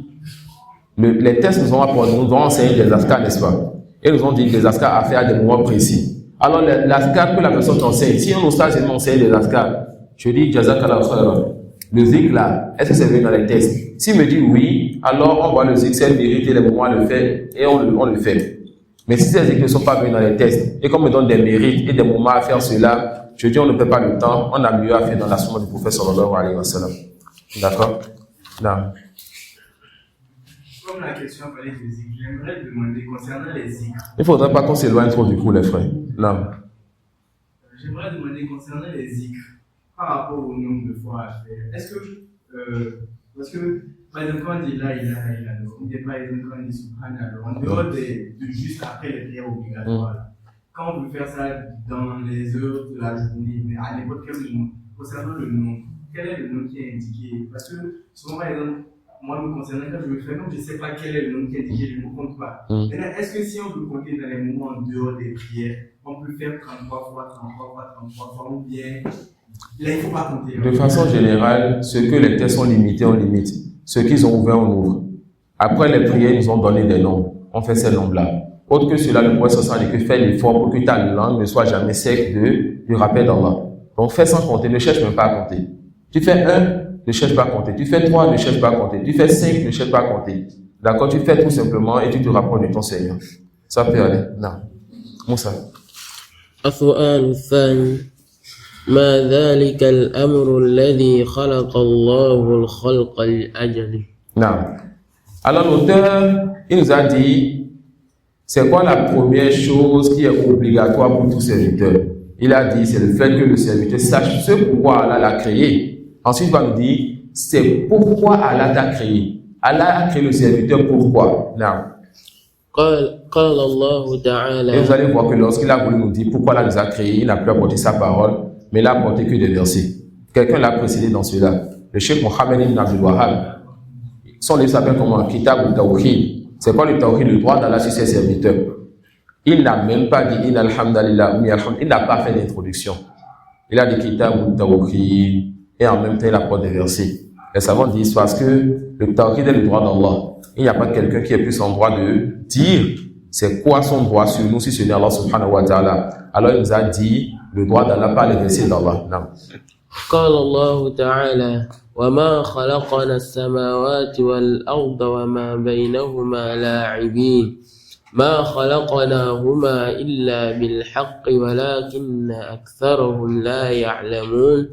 Les tests nous ont enseigné des afkars, n'est-ce pas? Et nous ont dit des afkars à faire à des moments précis. Alors, l'afkar que la personne t'enseigne, si un ustaz m'enseigne des afkars, je dis jazakallah khairan. Le zikr là, est-ce que c'est venu dans les tests? S'il me dit oui, alors on voit le zikr, c'est vérité, les moments le fait et on le fait. Mais si ces zikrs ne sont pas venus dans les tests et qu'on me donne des mérites et des moments à faire cela, je dis on ne perd pas le temps, on a mieux à faire dans la sunna du prophète sallallahu alayhi wa sallam. D'accord? Non. Comme la question parlait des zikr, j'aimerais demander concernant les zikr. Il ne faudrait pas qu'on s'éloigne trop du coup, les frères. Non. J'aimerais demander concernant les zikr par rapport au nombre de fois à faire. Est-ce que, parce que, par exemple, quand on dit là, on dit par exemple, quand on dit subhanallah, en dehors de juste après les prières obligatoires, quand on peut faire ça dans les heures de la journée, mais à n'importe quel moment, concernant le nom, quel est le nom qui est indiqué? Parce que souvent, par exemple, moi, me concernant, quand je me fais, comme je ne sais pas quel est le nom qui est indiqué, je ne compte pas. Maintenant, est-ce que si on veut compter dans les moments en dehors des prières, on peut faire 33 fois, 33 fois, 33 fois, ou bien, là, il ne faut pas compter. De façon générale, ce que les tests sont limités, on limite. Ce qu'ils ont ouvert, on ouvre. Après les prières, ils nous ont donné des nombres. On fait ces nombres-là. Autre que cela, le prophète sallallahu alayhi wa sallam dit que fais l'effort pour que ta langue ne soit jamais sec du rappel d'Allah. Donc, fais sans compter, ne cherche même pas à compter. Tu fais 1, ne cherche pas à compter. Tu fais 3, ne cherche pas à compter. Tu fais 5, ne cherche pas à compter. D'accord? Tu fais tout simplement et tu te rapproches de ton Seigneur. Ça peut aller. Non. Moussa. السؤال الثاني ما ذلك الأمر الذي خلق الله الخلق لأجله. Non. Alors l'auteur, il nous a dit, c'est quoi la première chose qui est obligatoire pour tout serviteur? Il a dit, c'est le fait que le serviteur sache ce pourquoi Allah l'a créé. Ensuite, il va nous dire, c'est pourquoi Allah t'a créé. Allah a créé le serviteur pourquoi? Non. قال الله تعالى. Et vous allez voir que lorsqu'il a voulu nous dire pourquoi Allah nous a créé, il n'a plus apporté sa parole, mais il a apporté que des versets. Quelqu'un l'a précédé dans cela. Le Cheikh Mohammed ibn Abdul Wahhab. Son livre s'appelle comment? Kitab al-Tawhid. C'est quoi le tawhid, le droit d'Allah sur ses serviteurs? Il n'a même pas dit Inna alhamdulillah, il n'a pas fait d'introduction. Il a dit Kitab ou Tawhid, et en même temps il apporte des versets. Les savants disent parce que le tawhid est le droit d'Allah. Il n'y a pas quelqu'un qui est plus en droit de dire c'est quoi son droit sur nous si ce n'est Allah subhanahu wa ta'ala. Alors il nous a dit le droit d'Allah par les versets d'Allah. قال الله تعالى وما خلقنا السماوات والأرض وما بينهما لاعبين ما خلقناهما إلا بالحق ولكن أكثرهم لا يعلمون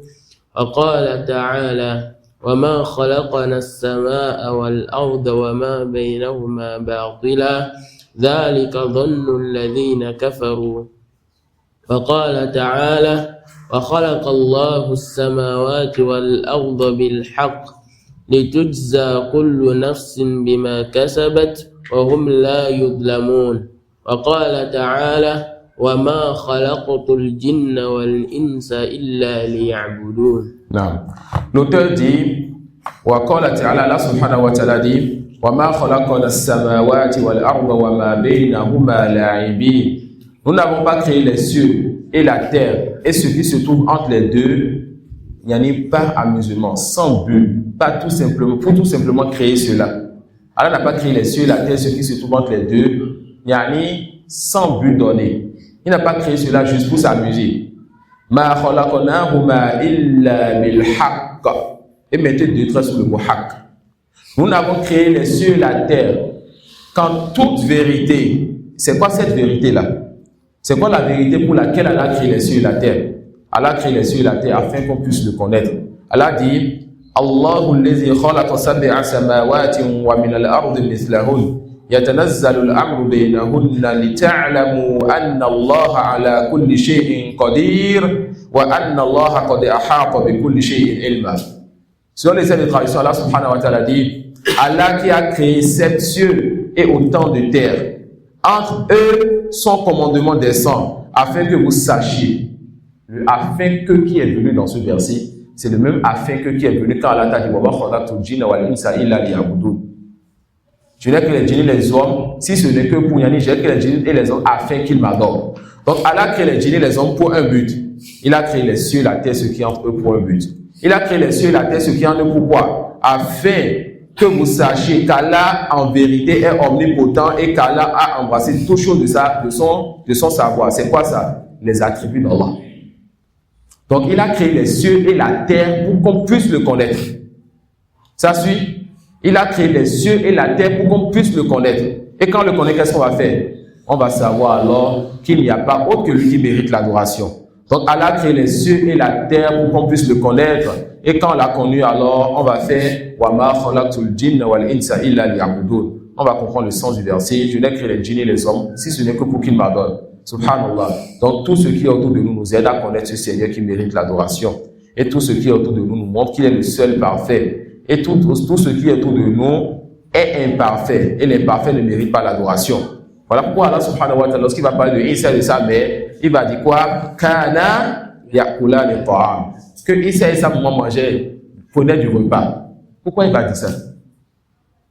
وقال تعالى وما خلقنا السماء والأرض وما بينهما باطلا ذلك ظن الذين كفروا وقال تعالى وخلق الله السماوات والأرض بالحق لتجزى كل نفس بما كسبت وهم لا يظلمون وقال تعالى وما خلقت الجن والإنس إلا ليعبدون. Non. L'auteur dit وقال تعالى Allah subhanahu wa ta'ala dit وما خلقنا السماوات والأرض وما بينهما لاعبين. Nous n'avons pas créé les cieux et la terre et ce qui se trouve entre les deux, il n'y en a pas amusement, sans but, pas tout simplement, pour tout simplement créer cela. Allah n'a pas créé les cieux et la terre, ce qui se trouve entre les deux, il y en a sans but donné. Il n'a pas créé cela juste pour s'amuser. Ma khalaqnahuma illa bil haqq. Et mettez deux traits sur le mot haqq. Nous n'avons créé les cieux et la terre qu'en toute vérité. C'est quoi cette vérité-là? C'est quoi la vérité pour laquelle Allah a créé les cieux et la terre? Allah a créé les cieux et la terre afin qu'on puisse le connaître. Allah dit Allahu allazi khalaqa sab'a samawati wa min al-ardi mithlahun yatanazzalu al-amru baynahunna lita'lamu anna Allah ala kulli shay'in qadir wa anna Allah qad ahata bi kulli shay'in ilma. Selon les scènes de tradition, Allah subhanahu wa ta'ala dit Allah qui a créé sept cieux et autant de terres. Entre eux, son commandement descend afin que vous sachiez. Le afin que qui est venu dans ce verset, c'est le même afin que qui est venu quand Allah t'a dit je n'ai que les djinns et les hommes, si ce n'est que pour Yanni, j'ai que les djinns et les hommes afin qu'ils m'adorent. Donc Allah a créé les djinns et les hommes pour un but. Il a créé les cieux et la terre, ce qui est entre eux pour un but. Il a créé les cieux et la terre, ce qui est entre eux pourquoi? Afin que vous sachiez qu'Allah en vérité est omnipotent et qu'Allah a embrassé toutes choses de son savoir. C'est quoi ça? Les attributs d'Allah. Donc il a créé les cieux et la terre pour qu'on puisse le connaître. Ça suit? Il a créé les cieux et la terre pour qu'on puisse le connaître. Et quand on le connaît, qu'est-ce qu'on va faire? On va savoir alors qu'il n'y a pas autre que lui qui mérite l'adoration. Donc Allah a créé les cieux et la terre pour qu'on puisse le connaître. Et quand on l'a connu, alors on va faire وَمَا خَلَقْتُ الْجِنَّ وَالْإِنسَ إِلَّا لِيَعْبُدُونَ. On va comprendre le sens du verset. Je n'ai créé les djinns et les hommes, si ce n'est que pour qu'ils m'adorent. Subhanallah. Donc tout ce qui est autour de nous nous aide à connaître ce Seigneur qui mérite l'adoration. Et tout ce qui est autour de nous nous montre qu'il est le seul parfait. Et tout ce qui est autour de nous est imparfait. Et l'imparfait ne mérite pas l'adoration. Voilà pourquoi Allah subhanahu wa ta'ala, lorsqu'il va parler de Isa et de sa mère, il va dire quoi? Kana yakula le ta'am. Que Isa et sa maman mangeaient, prenaient du repas. Pourquoi il va dire ça?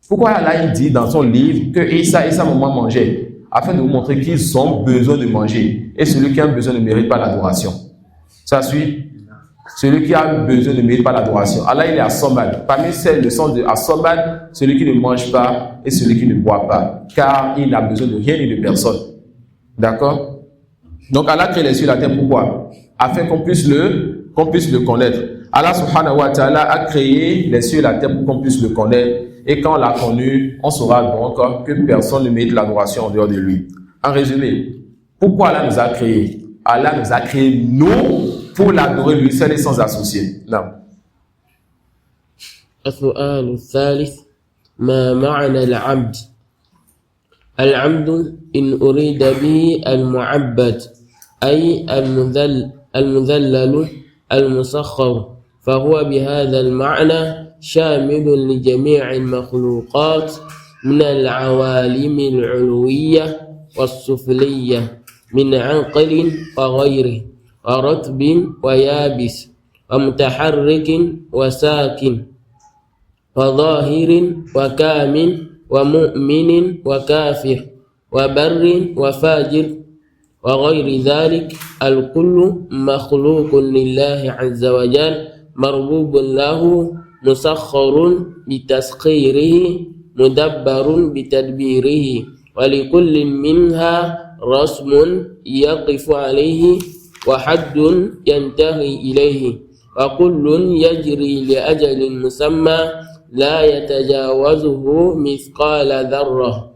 Pourquoi Allah il dit dans son livre que Isa et sa maman mangeaient? Afin de vous montrer qu'ils ont besoin de manger. Et celui qui a besoin ne mérite pas l'adoration. Ça suit? Celui qui a besoin ne mérite pas l'adoration. Allah il est As-Samad. Parmi celles le sens de As-Samad, celui qui ne mange pas et celui qui ne boit pas. Car il n'a besoin de rien ni de personne. D'accord? Donc Allah crée les cieux et la terre pourquoi? Afin qu'on puisse le connaître. Allah subhanahu wa ta'ala a créé les cieux et la terre pour qu'on puisse le connaître. Et quand on l'a connu, on saura donc que personne ne mérite l'adoration en dehors de lui. En résumé, pourquoi Allah nous a créés? Allah nous a créés nous pour l'adorer lui seul et sans associé. Non. السؤال الثالث ما معنى العبد؟ العبد إن أريد به المعبد أي المذلل المسخر فهو بهذا المعنى شامل لجميع المخلوقات من العوالم العلوية والسفلية من عقل وغيره ورطب ويابس ومتحرك وساكن وظاهر وكامن ومؤمن وكافر وبر وفاجر وغير ذلك الكل مخلوق لله عز وجل مربوب له مسخر بتسخيره مدبر بتدبيره ولكل منها رسم يقف عليه وحد ينتهي إليه وكل يجري لأجل مسمى لا يتجاوزه مثقال ذرة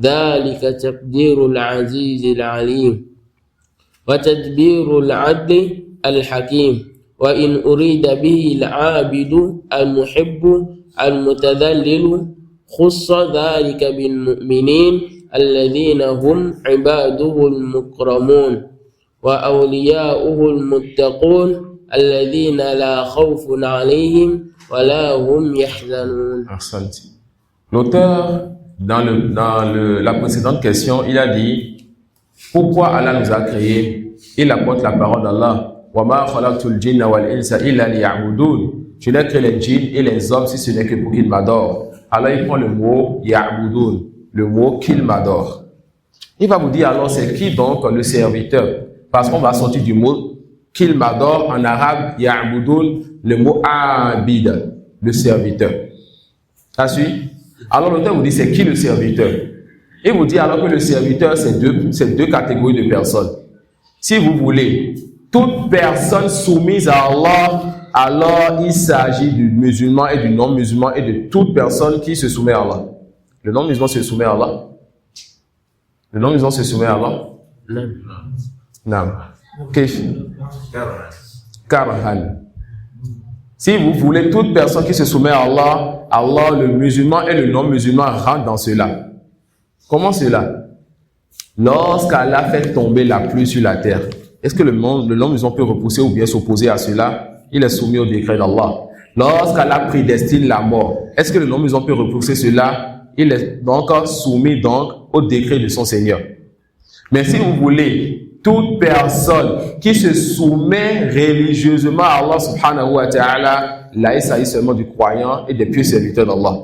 ذلك تقدير العزيز العليم وتدبير العدل الحكيم وإن أريد به العابد المحب المتذلل خص ذلك بالمؤمنين الذين هم عباده المكرمون وأولياؤه المتقون الذين لا خوف عليهم ولا هم يحزنون. L'auteur, dans la précédente question, il a dit pourquoi Allah nous a créés. Il apporte la parole d'Allah. وَمَا خَلَقْتُ الْجِنَّ وَالْإِنسَ إِلَّا لِيَعْبُدُونَ. Je n'ai créé les djinns et les hommes si ce n'est que pour qu'ils m'adorent. Alors il prend le mot ya'budun, le mot qu'il m'adore. Il va vous dire alors c'est qui donc le serviteur? Parce qu'on va sortir du mot qu'il m'adore en arabe ya'budun, le mot abid, le serviteur. Ça suit? Alors l'auteur vous dit c'est qui le serviteur? Il vous dit alors que le serviteur c'est deux catégories de personnes. Si vous voulez, toute personne soumise à Allah, alors il s'agit du musulman et du non-musulman et de toute personne qui se soumet à Allah. Le non-musulman se soumet à Allah. Le non-musulman se soumet à Allah. Non. Kif. Karahan. Si vous voulez, toute personne qui se soumet à Allah, Allah, le musulman et le non-musulman rentrent dans cela. Comment cela? Lorsqu'Allah fait tomber la pluie sur la terre, est-ce que le non-musulman peut repousser ou bien s'opposer à cela? Il est soumis au décret d'Allah. Lorsqu'Allah prédestine la mort, est-ce que le non-musulman peut repousser cela? Il est donc soumis au décret de son Seigneur. Mais si vous voulez, toute personne qui se soumet religieusement à Allah subhanahu wa ta'ala, là il s'agit seulement du croyant et des pieux serviteurs d'Allah.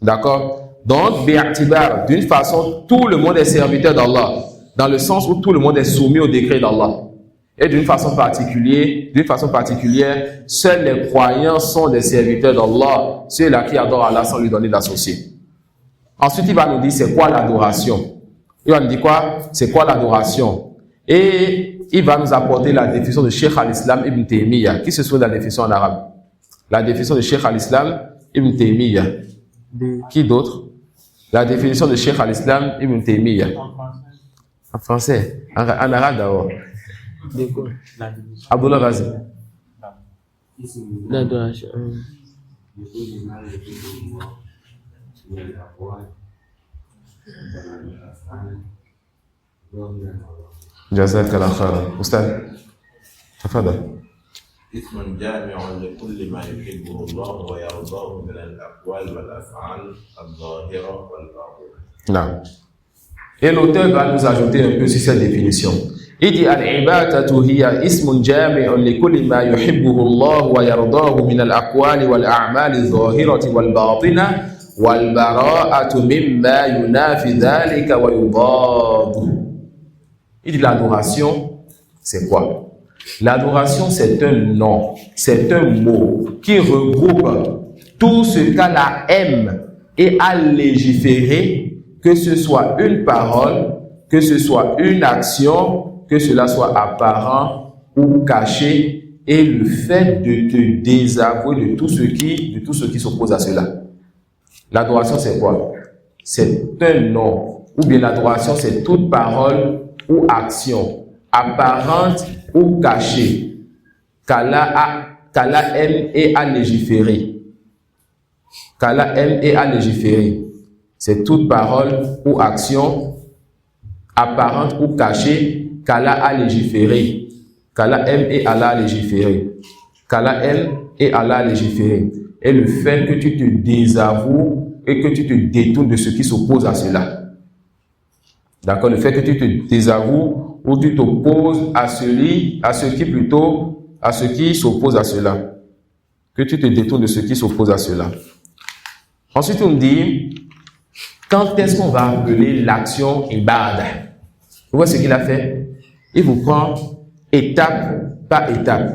D'accord? Donc, bi'atibar, d'une façon, tout le monde est serviteur d'Allah, dans le sens où tout le monde est soumis au décret d'Allah. Et d'une façon particulière, seuls les croyants sont des serviteurs d'Allah, ceux-là qui adorent Allah sans lui donner d'associé. Ensuite, il va nous dire c'est quoi l'adoration. Il va nous dire quoi? C'est quoi l'adoration? Et il va nous apporter la définition de Cheikh al-Islam Ibn Taymiyyah. Qui se souvient de la définition en arabe? La définition de Cheikh al-Islam Ibn Taymiyyah. Qui d'autre? La définition de Cheikh al-Islam Ibn Taymiyyah. En français. En arabe d'abord. Abdullah, vas-y. L'adoration. جزاك الله خيرا. أستاذ تفضل. اسم جامع لكل ما يحبه الله ويرضاه من الأقوال والأفعال الظاهرة والباطنة. نعم. Et l'auteur va nous ajouter un peu sur cette définition. Il dit al-ibadatu hiya ismun jami'un li kulli ma yuhibbuhu Allah wa yardahu min al-aqwali wal a'mali adh-dhahirati wal batina wal bara'atu mimma yunafi dhalika wa yudadu. Il dit l'adoration, c'est quoi? L'adoration, c'est un nom, c'est un mot qui regroupe tout ce qu'Allah aime et a légiféré, que ce soit une parole, que ce soit une action, que cela soit apparent ou caché, et le fait de te désavouer de tout ce qui s'oppose à cela. L'adoration, c'est quoi? C'est un nom, ou bien l'adoration, c'est toute parole ou action, apparente ou cachée, qu'Allah aime et a légiféré. Qu'Allah aime et a légiféré. C'est toute parole ou action, apparente ou cachée, qu'Allah a légiféré. Qu'Allah aime et Allah a légiféré. Qu'Allah aime et Allah a légiféré. Et le fait que tu te désavoues et que tu te détournes de ce qui s'oppose à cela. D'accord? Le fait que tu te désavoues ou tu t'opposes à ce qui s'oppose à cela. Que tu te détournes de ce qui s'oppose à cela. Ensuite, on dit Quand est-ce qu'on va appeler l'action ibadah? Vous voyez ce qu'il a fait? Il vous prend étape par étape.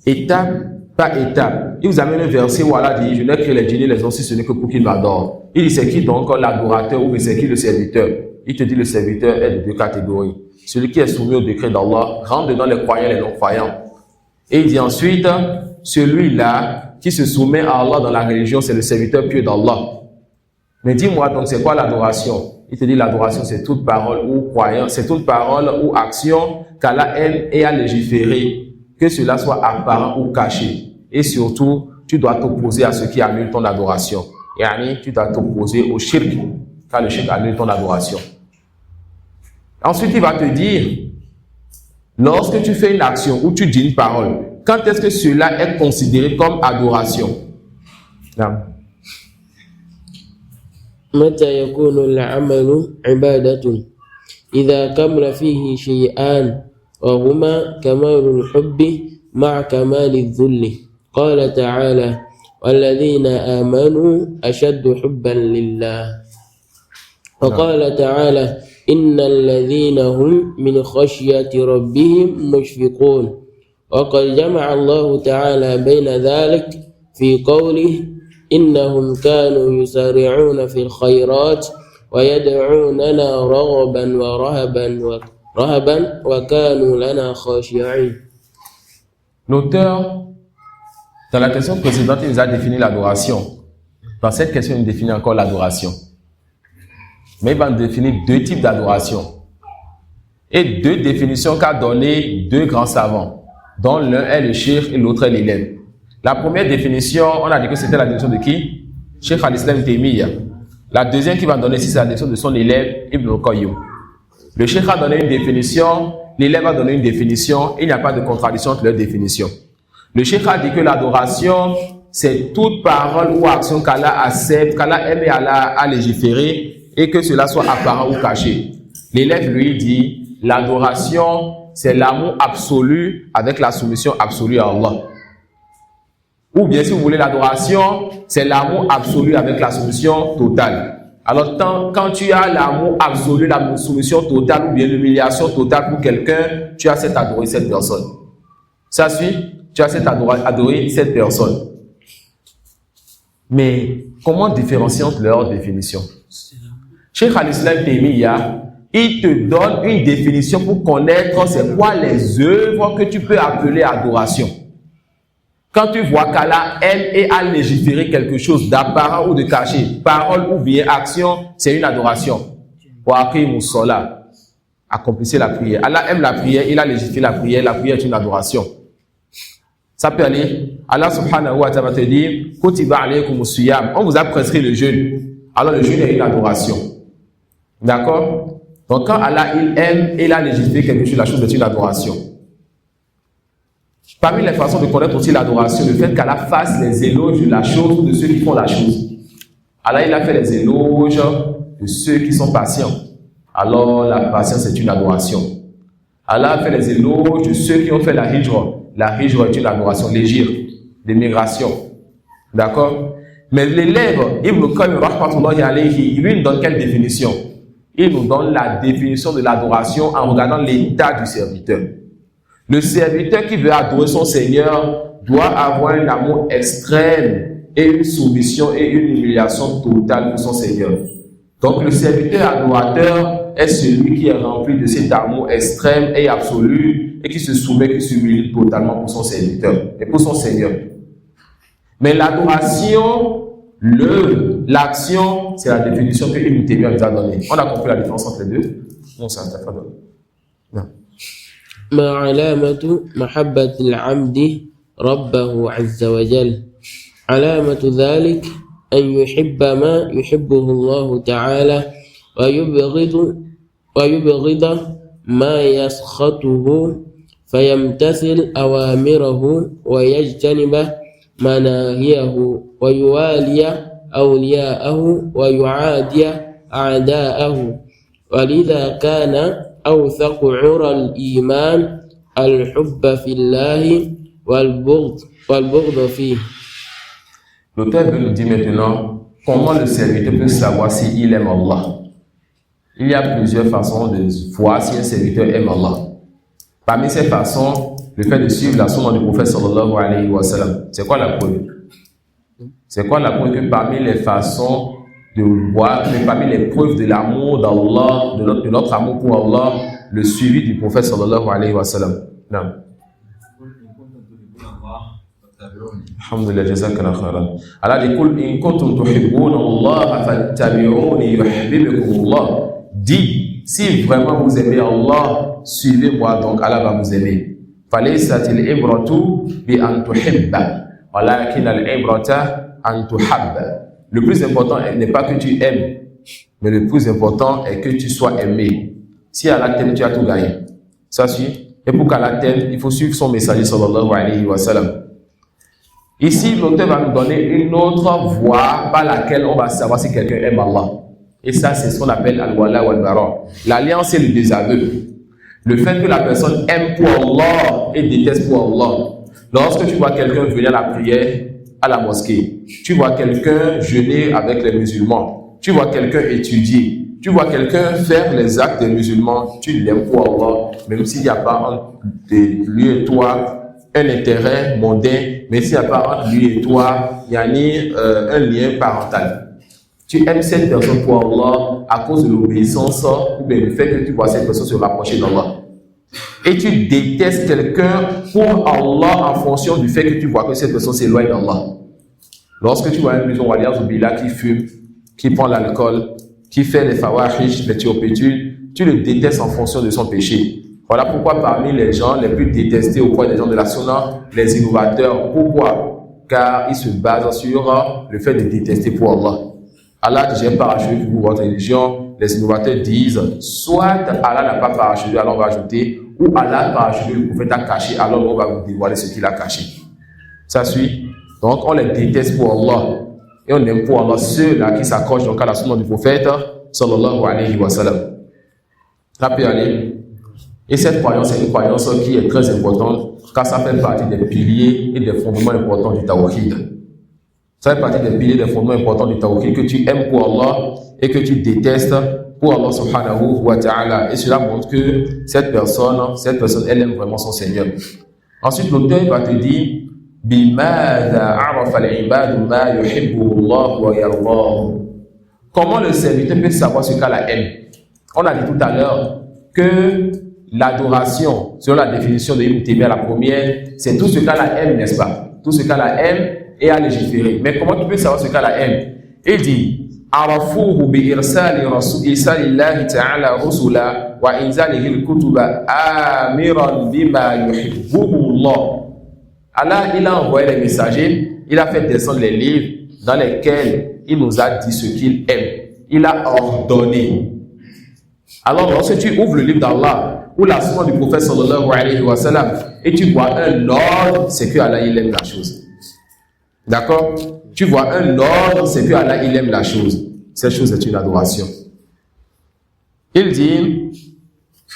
Étape par étape. Il vous amène un verset où Allah dit, je n'ai créé les djinns et les anges si ce n'est que pour qu'ils m'adorent. Il dit, c'est qui donc l'adorateur ou c'est qui le serviteur? Il te dit, le serviteur est de deux catégories. Celui qui est soumis au décret d'Allah rentre dedans les croyants et les non-croyants. Et il dit ensuite, celui-là qui se soumet à Allah dans la religion, c'est le serviteur pieux d'Allah. Mais dis-moi donc, c'est quoi l'adoration? Il te dit, l'adoration, c'est toute parole ou croyance, c'est toute parole ou action qu'Allah aime et a légiféré, que cela soit apparent ou caché. Et surtout, tu dois t'opposer à ce qui annule ton adoration. Yani, tu dois t'opposer au shirk, car le shirk annule ton adoration. Ensuite, il va te dire, lorsque tu fais une action ou tu dis une parole, quand est-ce que cela est considéré comme adoration? Non. متى يكون العمل عبادة؟ إذا كمل فيه شيئان وهما كمال الحب مع كمال الذل. قال تعالى: والذين آمنوا أشد حبا لله. وقال تعالى: إن الذين هم من خشية ربهم مشفقون. وقد جمع الله تعالى بين ذلك في قوله: إنهم كانوا يسارعون في الخيرات ويدعوننا رغبا ورهبا وكانوا لنا خاشعين. L'auteur, dans la question précédente, il nous a défini l'adoration. Dans cette question, il définit encore l'adoration. Mais il va nous définir deux types d'adoration. Et deux définitions qu'a donné deux grands savants, dont l'un est le cheikh et l'autre est l'élève. La première définition, on a dit que c'était la définition de qui? Cheikh al-Islam Taymiyyah. La deuxième qui va donner ici, c'est la définition de son élève, Ibn al-Qayyim. Le cheikh a donné une définition, l'élève a donné une définition, il n'y a pas de contradiction entre leurs définitions. Le cheikh a dit que l'adoration, c'est toute parole ou action qu'Allah accepte, qu'Allah aime et Allah a légiféré, et que cela soit apparent ou caché. L'élève, lui, dit, l'adoration, c'est l'amour absolu avec la soumission absolue à Allah. Ou bien, si vous voulez, l'adoration, c'est l'amour absolu avec la soumission totale. Alors, quand tu as l'amour absolu, la soumission totale, ou bien l'humiliation totale pour quelqu'un, tu as cette adorer cette personne. Ça suit? Tu as cette adorer cette personne. Mais, comment différencier entre leurs définitions? Cheikh al-Islam Taymiyyah, il te donne une définition pour connaître c'est quoi les œuvres que tu peux appeler adoration. Quand tu vois qu'Allah aime et a légiféré quelque chose d'apparent ou de caché, parole ou bien action, c'est une adoration. Accomplissez la prière. Allah aime la prière, il a légiféré la prière est une adoration. Ça peut aller. Allah subhanahu wa ta'ala te dit, Kutiba alaykumus siyam, on vous a prescrit le jeûne. Alors le jeûne est une adoration. D'accord? Donc quand Allah il aime et il a légiféré quelque chose, la chose est une adoration. Parmi les façons de connaître aussi l'adoration, le fait qu'Allah fasse les éloges de la chose ou de ceux qui font la chose. Allah il a fait les éloges de ceux qui sont patients. Alors la patience est une adoration. Allah a fait les éloges de ceux qui ont fait la hijra. La hijra est une adoration, l'hégire, l'émigration. D'accord? Mais l'élève, Ibn Qayyim rahmatullahi alayhi, lui nous donne quelle définition? Il nous donne la définition de l'adoration en regardant l'état du serviteur. Le serviteur qui veut adorer son Seigneur doit avoir un amour extrême et une soumission et une humiliation totale pour son Seigneur. Donc le serviteur adorateur est celui qui est rempli de cet amour extrême et absolu et qui se soumet, qui s'humilie totalement pour son serviteur et pour son Seigneur. Mais l'adoration, l'action, c'est la définition que Ibn Taymiyyah nous a donnée. On a compris la différence entre les deux? Non, ça n'a pas donné. Non. ما علامة محبة العبد ربه عز وجل؟ علامة ذلك أن يحب ما يحبه الله تعالى ويبغض ما يسخطه فيمتثل أوامره ويجتنب مناهيه ويوالي أولياءه ويعادي أعداءه. ولذا كان أوثق عرى الإيمان الحب في الله والبغض فيه. L'auteur veut nous dire maintenant comment le serviteur peut savoir s'il aime Allah? Il y a plusieurs façons de voir si un serviteur aime Allah. Parmi ces façons, le fait de suivre la sunna du prophète sallallahu alayhi wa sallam. C'est quoi la preuve? C'est quoi la preuve que parmi les façons de voir, mais parmi les preuves de l'amour d'Allah, de notre amour pour Allah, le suivi du prophète sallallahu alayhi wa sallam. Non. Alhamdulillah, jazakallah khairan. Allah dit Qul in kuntum tuhibbuna Allah fattabi'uni yuhibbukum Allah. Dis, si vraiment vous aimez Allah, suivez-moi, donc Allah va vous aimer. Falaysat al-ibratu bi an tuhibba, walakin al-ibrata an tuhabba. Le plus important n'est pas que tu aimes, mais le plus important est que tu sois aimé. Si Allah t'aime, tu as tout gagné. Ça suit. Et pour qu'Allah t'aime, il faut suivre son messager sallallahu alayhi wa sallam. Ici, l'auteur va nous donner une autre voie par laquelle on va savoir si quelqu'un aime Allah. Et ça, c'est ce qu'on appelle al-wala wal-bara. L'alliance et le désaveu. Le fait que la personne aime pour Allah et déteste pour Allah. Lorsque tu vois quelqu'un venir à la prière à la mosquée, tu vois quelqu'un jeûner avec les musulmans, tu vois quelqu'un étudier, tu vois quelqu'un faire les actes des musulmans, tu l'aimes pour Allah, même s'il n'y a pas entre lui et toi un intérêt mondain, mais s'il n'y a pas entre lui et toi, il y a un lien parental. Tu aimes cette personne pour Allah à cause de l'obéissance ou bien le fait que tu vois cette personne se rapprocher d'Allah. Et tu détestes quelqu'un pour Allah en fonction du fait que tu vois que cette personne s'éloigne d'Allah. Lorsque tu vois un musulman qui fume, qui prend l'alcool, qui fait les fawahish, les turpitudes, tu le détestes en fonction de son péché. Voilà pourquoi parmi les gens les plus détestés auprès des gens de la sunna, les innovateurs. Pourquoi? Car ils se basent sur le fait de détester pour Allah. Allah dit, j'ai parachuté pour votre religion. Les innovateurs disent, soit Allah n'a pas parachuté, alors on va ajouter, ou Allah a parachuté, le prophète a caché, alors on va vous dévoiler ce qu'il a caché. Ça suit. Donc on les déteste pour Allah. Et on aime pour Allah ceux-là qui s'accrochent donc à la sunna du prophète, sallallahu alayhi wa sallam. Et cette croyance est une croyance qui est très importante, car ça fait partie des piliers et des fondements importants du tawhid. Ça fait partie des piliers et des fondements importants du tawhid que tu aimes pour Allah et que tu détestes pour Allah subhanahu wa ta'ala. Et cela montre que cette personne, elle aime vraiment son Seigneur. Ensuite, l'auteur va te dire comment le serviteur peut savoir ce qu'Allah aime? On a dit tout à l'heure que l'adoration, selon la définition de Ibn Taymiyyah, la première, c'est tout ce qu'Allah aime, n'est-ce pas? Tout ce qu'Allah aime et à légiférer. Mais comment tu peux savoir ce qu'Allah aime? Il dit Arafuhu bi irsali Allah ta'ala rusula wa inzalihi al-kutuba amiran bima yuhibbuhu Allah. Allah, il a envoyé les messagers, il a fait descendre les livres dans lesquels il nous a dit ce qu'il aime. Il a ordonné. Alors, lorsque tu ouvres le livre d'Allah ou la sunna du prophète sallallahu alayhi wa sallam et tu vois un ordre, c'est que Allah il aime la chose. D'accord? Tu vois un ordre, c'est que Allah il aime la chose. Cette chose est une adoration. Il dit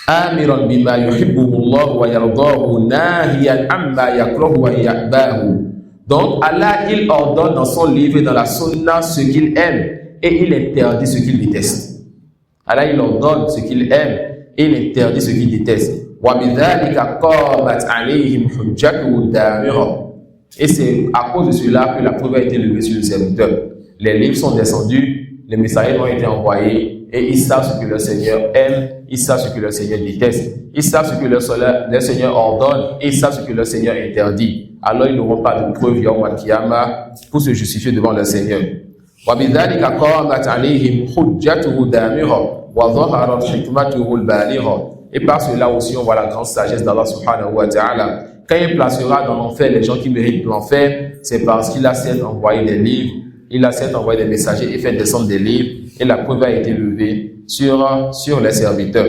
Amiran bima yuhibbuhu Allah wa yardahu nahiyan amma yakrahu wa ya'bahu. Donc Allah il ordonne dans son livre et dans la sunna ce qu'il aime et il interdit ce qu'il déteste. Allah il ordonne ce qu'il aime et il interdit ce qu'il déteste. Wa bidhalika qamat alayhim hujjatuhu damira. Et c'est à cause de cela que la preuve a été levée sur le serviteur. Les livres sont descendus, les messagers ont été envoyés et ils savent ce que leur Seigneur aime, ils savent ce que leur Seigneur déteste, ils savent ce que leur Seigneur ordonne et ils savent ce que leur Seigneur interdit. Alors ils n'auront pas de preuve yawm al-qiyamah pour se justifier devant leur Seigneur. وَبِذَلِكَ قَامَتْ عَلَيْهِمْ حُجَّتُهُ دَامِرًا وَظَهَرَتْ حِكْمَتُهُ الْبَالِغَةَ. Et par cela aussi on voit la grande sagesse d'Allah subhanahu wa ta'ala. Quand il placera dans l'enfer les gens qui méritent l'enfer, c'est parce qu'il a certes envoyé des livres, il a certes envoyé des messagers et fait descendre des livres, et la preuve a été levée sur les serviteurs.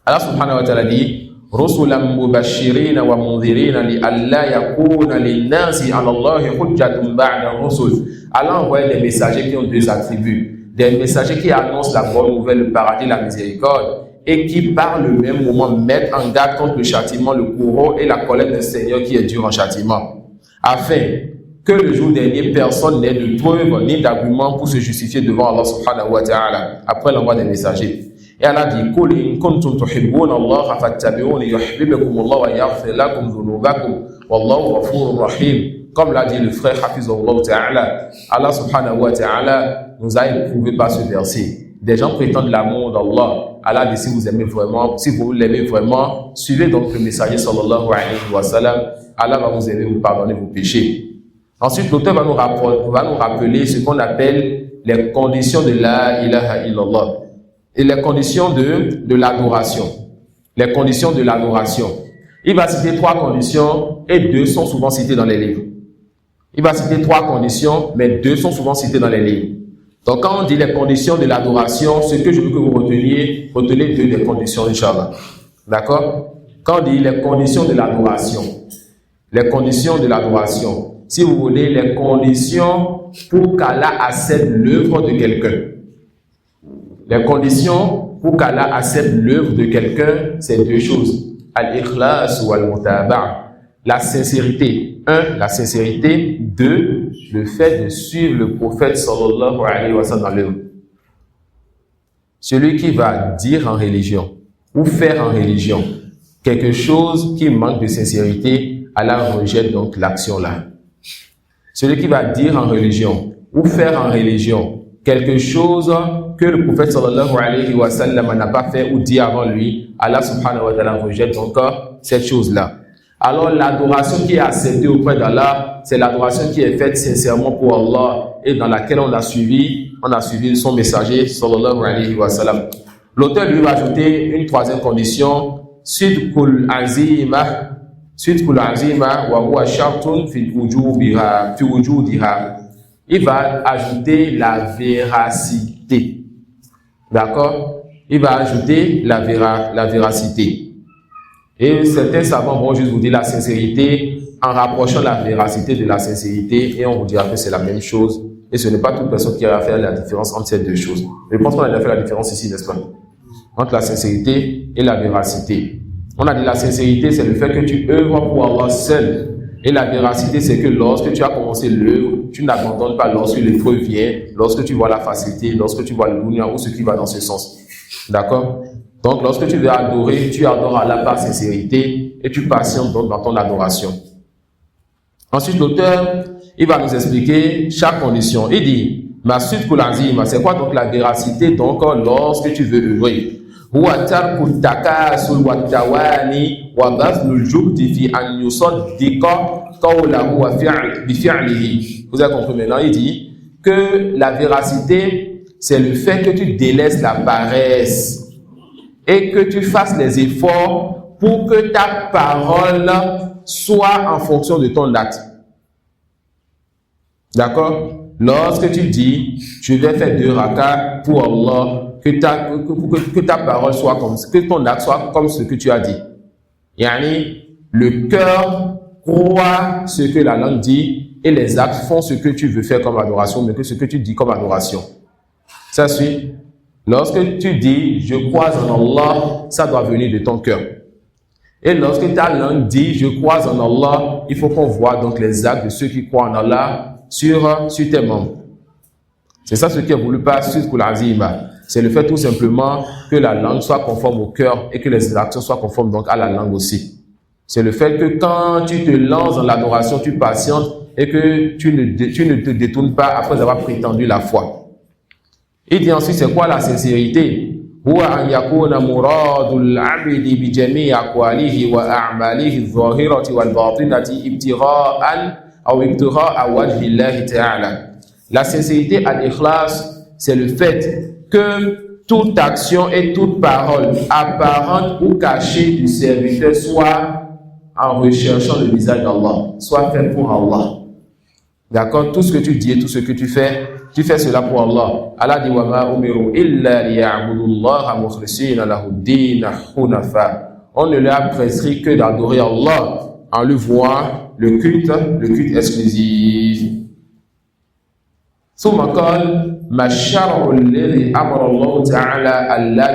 Allah subhanahu wa ta'ala dit Rusulan mubashirina wa mundhirina li alla yakuna lin-nasi 'ala Allahi hujjatun ba'da ar-rusul. Allah a envoyé des messagers qui ont deux attributs, des messagers qui annoncent la bonne nouvelle, le paradis, la miséricorde, et qui par le même moment mettent en garde contre le châtiment, le courroux et la colère d'un Seigneur qui est dur en châtiment, afin que le jour dernier, personne n'ait de preuve ni d'argument pour se justifier devant Allah subhanahu wa ta'ala, après l'envoi des messagers. Et Allah dit, قُلْ إِن كُنْتُمْ تُحِبُّونَ اللَّهَ فَاتَّبِعُونِ يُحْبِبْكُمُ اللَّهُ وَيَغْفِرْ لَكُمْ ذُنُوبَكُمْ وَاللَّهُ غَفُورٌ رَحِيمٌ. Comme l'a dit le frère Hafizahullah ta'ala, Allah subhanahu wa ta'ala nous a éprouvé par ce verset. Des gens prétendent l'amour d'Allah. Allah dit, si vous aimez vraiment, si vous l'aimez vraiment, suivez donc le messager sallallahu alayhi wa sallam. Allah va vous aider, vous pardonner vos péchés. Ensuite, l'auteur va nous rappeler ce qu'on appelle les conditions de la ilaha illallah et les conditions de l'adoration. Les conditions de l'adoration. Il va citer 3 conditions et 2 sont souvent citées dans les livres. Il va citer 3 conditions, mais 2 sont souvent citées dans les livres. Donc, quand on dit les conditions de l'adoration, ce que je veux que vous retenez 2 des conditions, Inch'Allah. D'accord? Quand on dit les conditions de l'adoration, si vous voulez, les conditions pour qu'Allah accepte l'œuvre de quelqu'un. Les conditions pour qu'Allah accepte l'œuvre de quelqu'un, c'est 2 choses. Al-ikhlas ou al-mutaba'. La sincérité. 1, la sincérité. 2, le fait de suivre le prophète sallallahu alayhi wa sallam dans l'œuvre. Celui qui va dire en religion ou faire en religion quelque chose qui manque de sincérité, Allah rejette donc l'action là. Celui qui va dire en religion ou faire en religion quelque chose que le prophète sallallahu alayhi wa sallam n'a pas fait ou dit avant lui, Allah subhanahu wa ta'ala rejette donc cette chose-là. Alors l'adoration qui est acceptée auprès d'Allah, c'est l'adoration qui est faite sincèrement pour Allah et dans laquelle on a suivi son messager sallallahu alayhi wa sallam. L'auteur lui va ajouter une 3e condition, sidqul azima wa huwa shartun fi wujudiha. Il va ajouter la véracité. D'accord? Il va ajouter la véracité. Et certains savants vont juste vous dire la sincérité en rapprochant la véracité de la sincérité et on vous dira que c'est la même chose. Et ce n'est pas toute personne qui va faire la différence entre ces 2 choses. Je pense qu'on a déjà fait la différence ici, n'est-ce pas? Entre la sincérité et la véracité. On a dit la sincérité, c'est le fait que tu œuvres pour Allah seul. Et la véracité, c'est que lorsque tu as commencé l'œuvre, tu n'abandonnes pas lorsque l'épreuve vient, lorsque tu vois la facilité, lorsque tu vois le dunya ou ce qui va dans ce sens. D'accord? Donc, lorsque tu veux adorer, tu adores Allah par sincérité et tu patientes donc dans ton adoration. Ensuite, l'auteur, il va nous expliquer chaque condition. Il dit, Masudkul azima, c'est quoi donc la véracité donc lorsque tu veux œuvrer? Huwa tarku takasul wa tawani wa bazlul juhdi fi an yusaddiqa qawlahu wa bi fi'lihi. Vous avez compris maintenant, il dit que la véracité, c'est le fait que tu délaisses la paresse et que tu fasses les efforts pour que ta parole soit en fonction de ton acte. D'accord? Lorsque tu dis, je vais faire 2 rakas pour Allah, que ta parole soit comme, que ton acte soit comme ce que tu as dit. Yani, le cœur croit ce que la langue dit et les actes font ce que tu veux faire comme adoration, mais que ce que tu dis comme adoration. Ça suit. Lorsque tu dis, je crois en Allah, ça doit venir de ton cœur. Et lorsque ta langue dit, je crois en Allah, il faut qu'on voit donc les actes de ceux qui croient en Allah sur tes membres. C'est ça ce qui est voulu par Sidqul Azima. C'est le fait tout simplement que la langue soit conforme au cœur et que les actions soient conformes donc à la langue aussi. C'est le fait que quand tu te lances dans l'adoration, tu patientes et que tu ne te détournes pas après avoir prétendu la foi. Il dit ensuite, c'est quoi la sincérité? Huwa an yakuna muradul abdi bi jami'i aqwalihi wa a'malihi adh-dhahirati wal batinati ibtigha'an aw ibtigha'a wajhi Allah ta'ala. La sincérité al-ikhlas, c'est le fait que toute action et toute parole apparente ou cachée du serviteur soit en recherchant le visage d'Allah, soit fait pour Allah. D'accord? Tout ce que tu dis et tout ce que tu fais cela pour Allah. Allah dit wa ma umiru illa liya'budullaha mukhlishina lahu ad-din hunafa. On ne leur a prescrit que d'adorer Allah en lui voie le culte exclusif. ثم قال ما الشرع الذي أمر الله تعالى ألا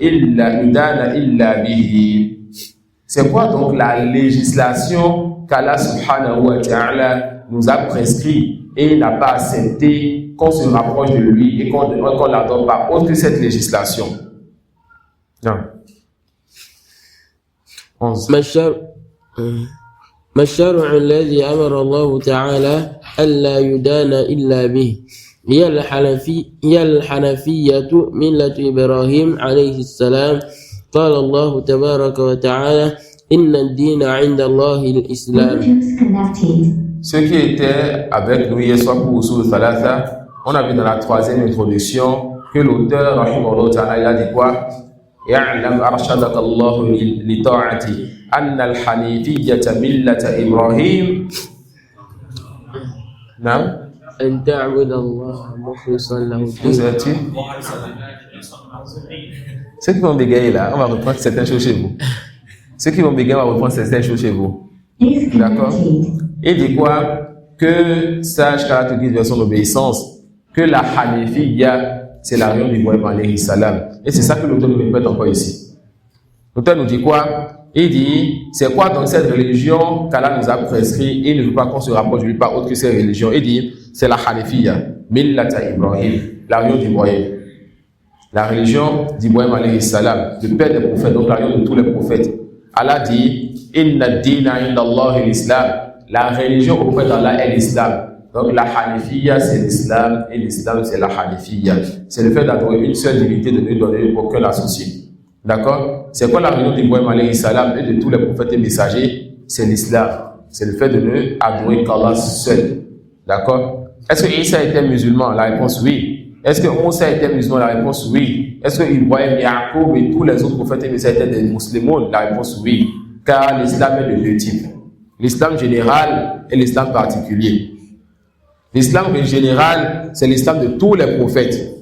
يدان إلا به. C'est quoi donc la législation qu'Allah subhanahu wa ta'ala nous a prescrit et il n'a pas accepté qu'on se rapproche de lui et qu'on n'adopte pas autre que cette législation. Non. 11. ما الشرع الذي أمر الله تعالى ألا يدان إلا به هي الحنفية ملة إبراهيم عليه السلام قال الله تبارك وتعالى إن الدين عند الله الإسلام. Ceux qui étaient avec nous hier soir pour Usul Thalatha, on a vu dans la troisième introduction que l'auteur, rahimahullah ta'ala, il a dit quoi? يعلم أرشدك الله لطاعته أن الحنيفية ملة إبراهيم. نعم. أن تعبد الله مخلصا له الدين. Ceux qui vont bégayer là, on va reprendre certaines choses chez vous. Ceux qui vont bégayer, on va reprendre certaines choses chez vous. D'accord? Il dit quoi? Que sage qu'Allah te guide vers son obéissance, que la Hanifiyya, c'est la religion d'Ibrahim alayhi salam. Et c'est ça que l'auteur nous répète encore ici. L'auteur nous dit quoi? Il dit, c'est quoi donc cette religion qu'Allah nous a prescrit et il ne veut pas qu'on se rapproche de lui par autre que cette religion? Il dit, c'est la Hanifiyya, Millata Ibrahim, la religion d'Ibrahim. La religion d'Ibrahim alayhi salam, le père des prophètes, donc la religion de tous les prophètes. Allah dit, Inna dina inda Allah l'islam. La religion auprès d'Allah est l'islam. Donc la Hanifiyya c'est l'islam et l'islam c'est la Hanifiyya. C'est le fait d'adorer une seule divinité, de ne donner aucun associé. D'accord? C'est quoi la religion d'Ibrahim alayhi salam et de tous les prophètes et messagers? C'est l'islam. C'est le fait de ne adorer qu'Allah seul. D'accord? Est-ce que Isa était musulman? La réponse oui. Est-ce que Moussa était musulman? La réponse oui. Est-ce que Ibrahim, Yaqub et tous les autres prophètes et messagers étaient des musulmans? La réponse oui. Car l'islam est de deux types. L'islam général et l'islam particulier. L'islam général, c'est l'islam de tous les prophètes.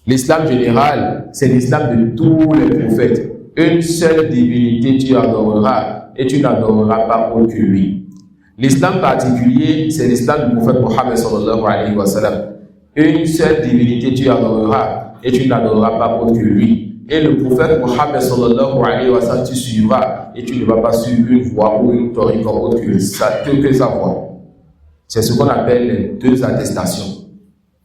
L'islam général, c'est l'islam de tous les prophètes. Une seule divinité tu adoreras et tu n'adoreras pas autre que lui. L'islam particulier, c'est l'islam du prophète Mohammed sallallahu alayhi wa sallam. Une seule divinité tu adoreras et tu n'adoreras pas autre que lui. Et le prophète Mohammed sallallahu alayhi wa sallam tu suivras et tu ne vas pas suivre une voie ou une tariqa autre que sa voie. C'est ce qu'on appelle les deux attestations.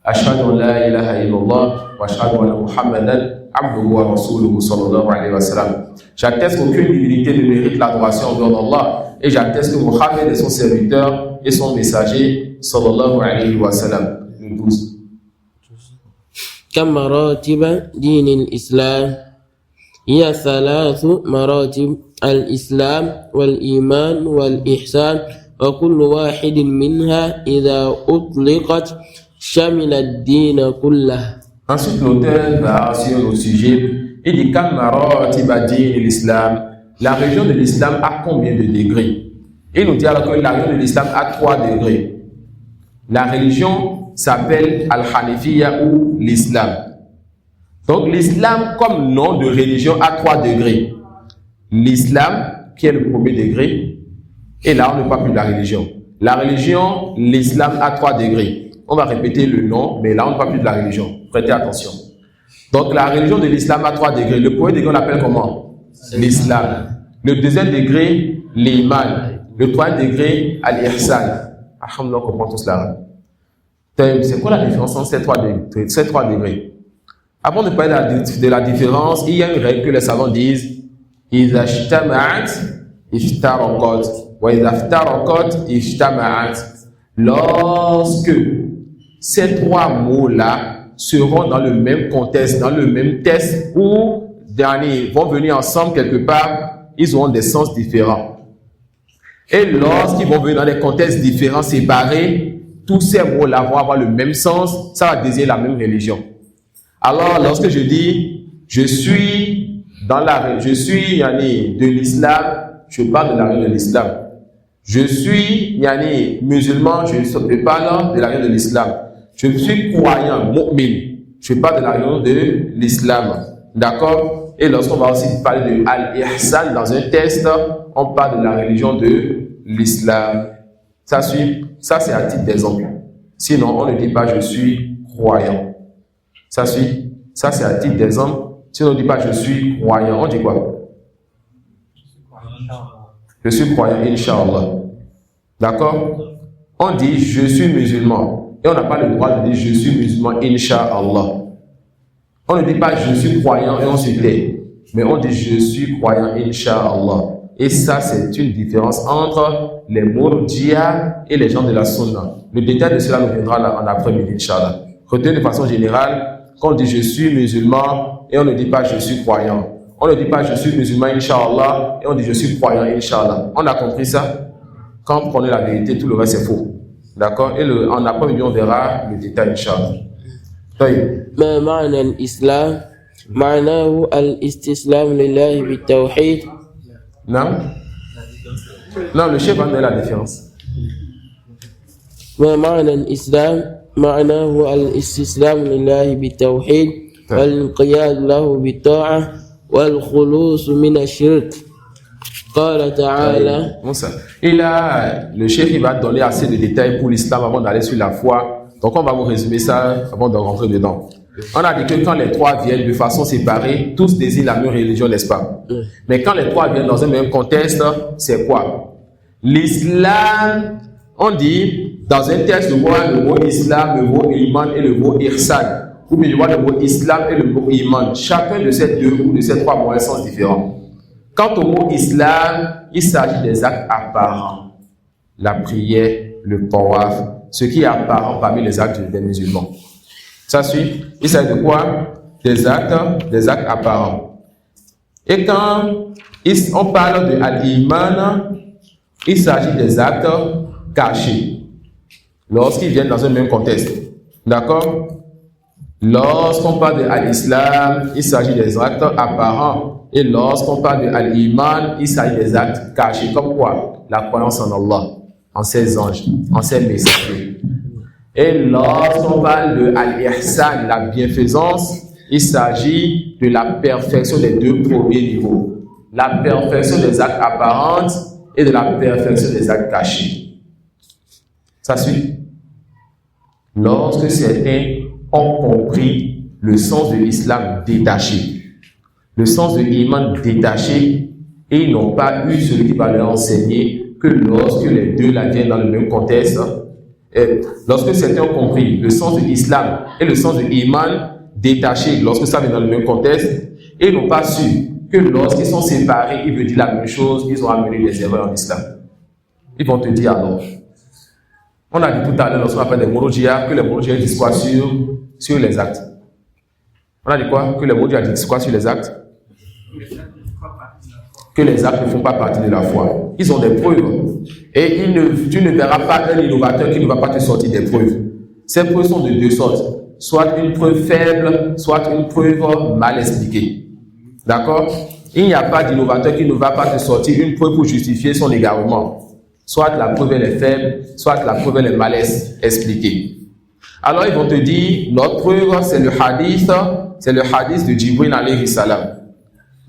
Ashhadu an la ilaha illallah wa ashhadu anna Muhammadan abduhu wa rasuluhu sallallahu alayhi wa sallam. J'atteste qu'aucune divinité ne mérite l'adoration en dehors d'Allah et j'atteste que Muhammad est son serviteur et son messager sallallahu alayhi wa sallam. Le 12. كم مراتب دين الإسلام هي 3 مراتب الإسلام والإيمان والإحسان وكل واحد منها إذا أطلقت شمل الدين كله. Ensuite, l'auteur va sur le sujet. Il dit كم مراتب دين الإسلام. La religion de l'islam a combien de degrés? Il nous dit alors que la religion de l'islam a 3 degrés. La religion s'appelle Al-Hanifiyya ou l'islam. Donc l'islam comme nom de religion a 3 degrés. L'islam qui est le premier degré, et là on ne parle plus de la religion. La religion, l'islam a 3 degrés. On va répéter le nom, mais là on ne parle plus de la religion. Prêtez attention. Donc la religion de l'islam a 3 degrés. Le premier degré on l'appelle comment? L'islam. Le deuxième degré, l'iman. Le troisième degré, al-ihsan. Alhamdulillah, on comprend tout cela. C'est quoi la différence entre ces 3 degrés? Avant de parler de la différence, il y a une règle que les savants disent إذا اجتمعت افترقت وإذا افترقت اجتمعت. Lorsque ces 3 mots-là seront dans le même contexte, dans le même texte, ou derniers vont venir ensemble quelque part, ils auront des sens différents. Et lorsqu'ils vont venir dans des contextes différents, séparés, tous ces mots-là vont avoir le même sens, ça va désigner la même religion. Alors, lorsque je dis, je suis de l'islam, je parle de la religion de l'islam. Je suis musulman, je parle de la religion de l'islam. Je suis croyant, mu'min, je parle de la religion de l'islam. D'accord? Et lorsqu'on va aussi parler de al-ihsan dans un texte, on parle de la religion de l'islam. Ça c'est à titre d'exemple. Sinon, on ne dit pas je suis croyant. Ça c'est à titre d'exemple. Sinon, on ne dit pas je suis croyant. On dit quoi? Je suis croyant, Inch'Allah. D'accord? On dit je suis musulman. Et on n'a pas le droit de dire je suis musulman, Inch'Allah. On ne dit pas je suis croyant et on se tait. Mais on dit je suis croyant, Inch'Allah. Et ça, c'est une différence entre les Murji'a et les gens de la Sunna. Le détail de cela nous viendra là en après-midi, Inch'Allah. Retenez de façon générale, quand on dit je suis musulman et on ne dit pas je suis croyant. On ne dit pas je suis musulman, Inch'Allah, et on dit je suis croyant, Inch'Allah. On a compris ça? Quand on connaît la vérité, tout le reste c'est faux. D'accord? Et en après-midi, on verra le détail, Inch'Allah. ما معنى الإسلام؟ معناه الاستسلام لله بالتوحيد. Non? Non, le chef va donner la différence. ما معنى الإسلام؟ معناه الاستسلام لله بالتوحيد والانقياد له بالطاعة والخلوص من الشرك. قال تعالى. Et là, le chef il va donner assez de détails pour l'islam avant d'aller sur la foi. Donc on va vous résumer ça avant de rentrer dedans. On a dit que quand les trois viennent de façon séparée, tous désignent la même religion, n'est-ce pas? Mais quand les trois viennent dans un même contexte, c'est quoi? L'islam, on dit, dans un texte, on voit le mot islam, le mot iman et le mot ihsan. Ou bien on voit le mot islam et le mot iman. Chacun de ces deux ou de ces trois mots ont un sens différent. Quant au mot islam, il s'agit des actes apparents. La prière, le tawaf, ce qui est apparent parmi les actes des musulmans. Ça suit. Il s'agit de quoi? Des actes apparents. Et quand on parle de al-iman, il s'agit des actes cachés. Lorsqu'ils viennent dans un même contexte. D'accord? Lorsqu'on parle de al-islam, il s'agit des actes apparents. Et lorsqu'on parle de al-iman, il s'agit des actes cachés. Comme quoi? La croyance en Allah, en ses anges, en ses messagers. Et lorsqu'on parle de al-ihsan, la bienfaisance, il s'agit de la perfection des deux premiers niveaux. La perfection des actes apparents et de la perfection des actes cachés. Ça suit? Lorsque certains ont compris le sens de l'islam détaché, le sens de l'iman détaché, et ils n'ont pas eu celui qui va leur enseigner que lorsque les deux la viennent dans le même contexte, et lorsque certains ont compris le sens de l'islam et le sens de l'iman détaché, lorsque ça vient dans le même contexte, et ils n'ont pas su que lorsqu'ils sont séparés, ils veulent dire la même chose, ils ont amené des erreurs en islam. Ils vont te dire alors. On a dit tout à l'heure, lorsqu'on appelle des Murji'a, que les Murji'a disent quoi sur les actes. On a dit quoi? Que les Murji'a disent quoi sur les actes? Que les actes ne font pas partie de la foi. Ils ont des preuves. Et tu ne verras pas un innovateur qui ne va pas te sortir des preuves. Ces preuves sont de deux sortes. Soit une preuve faible, soit une preuve mal expliquée. D'accord? Il n'y a pas d'innovateur qui ne va pas te sortir une preuve pour justifier son égarement. Soit la preuve elle est faible, soit la preuve elle est mal expliquée. Alors ils vont te dire, notre preuve c'est le hadith de Jibril alayhi salam.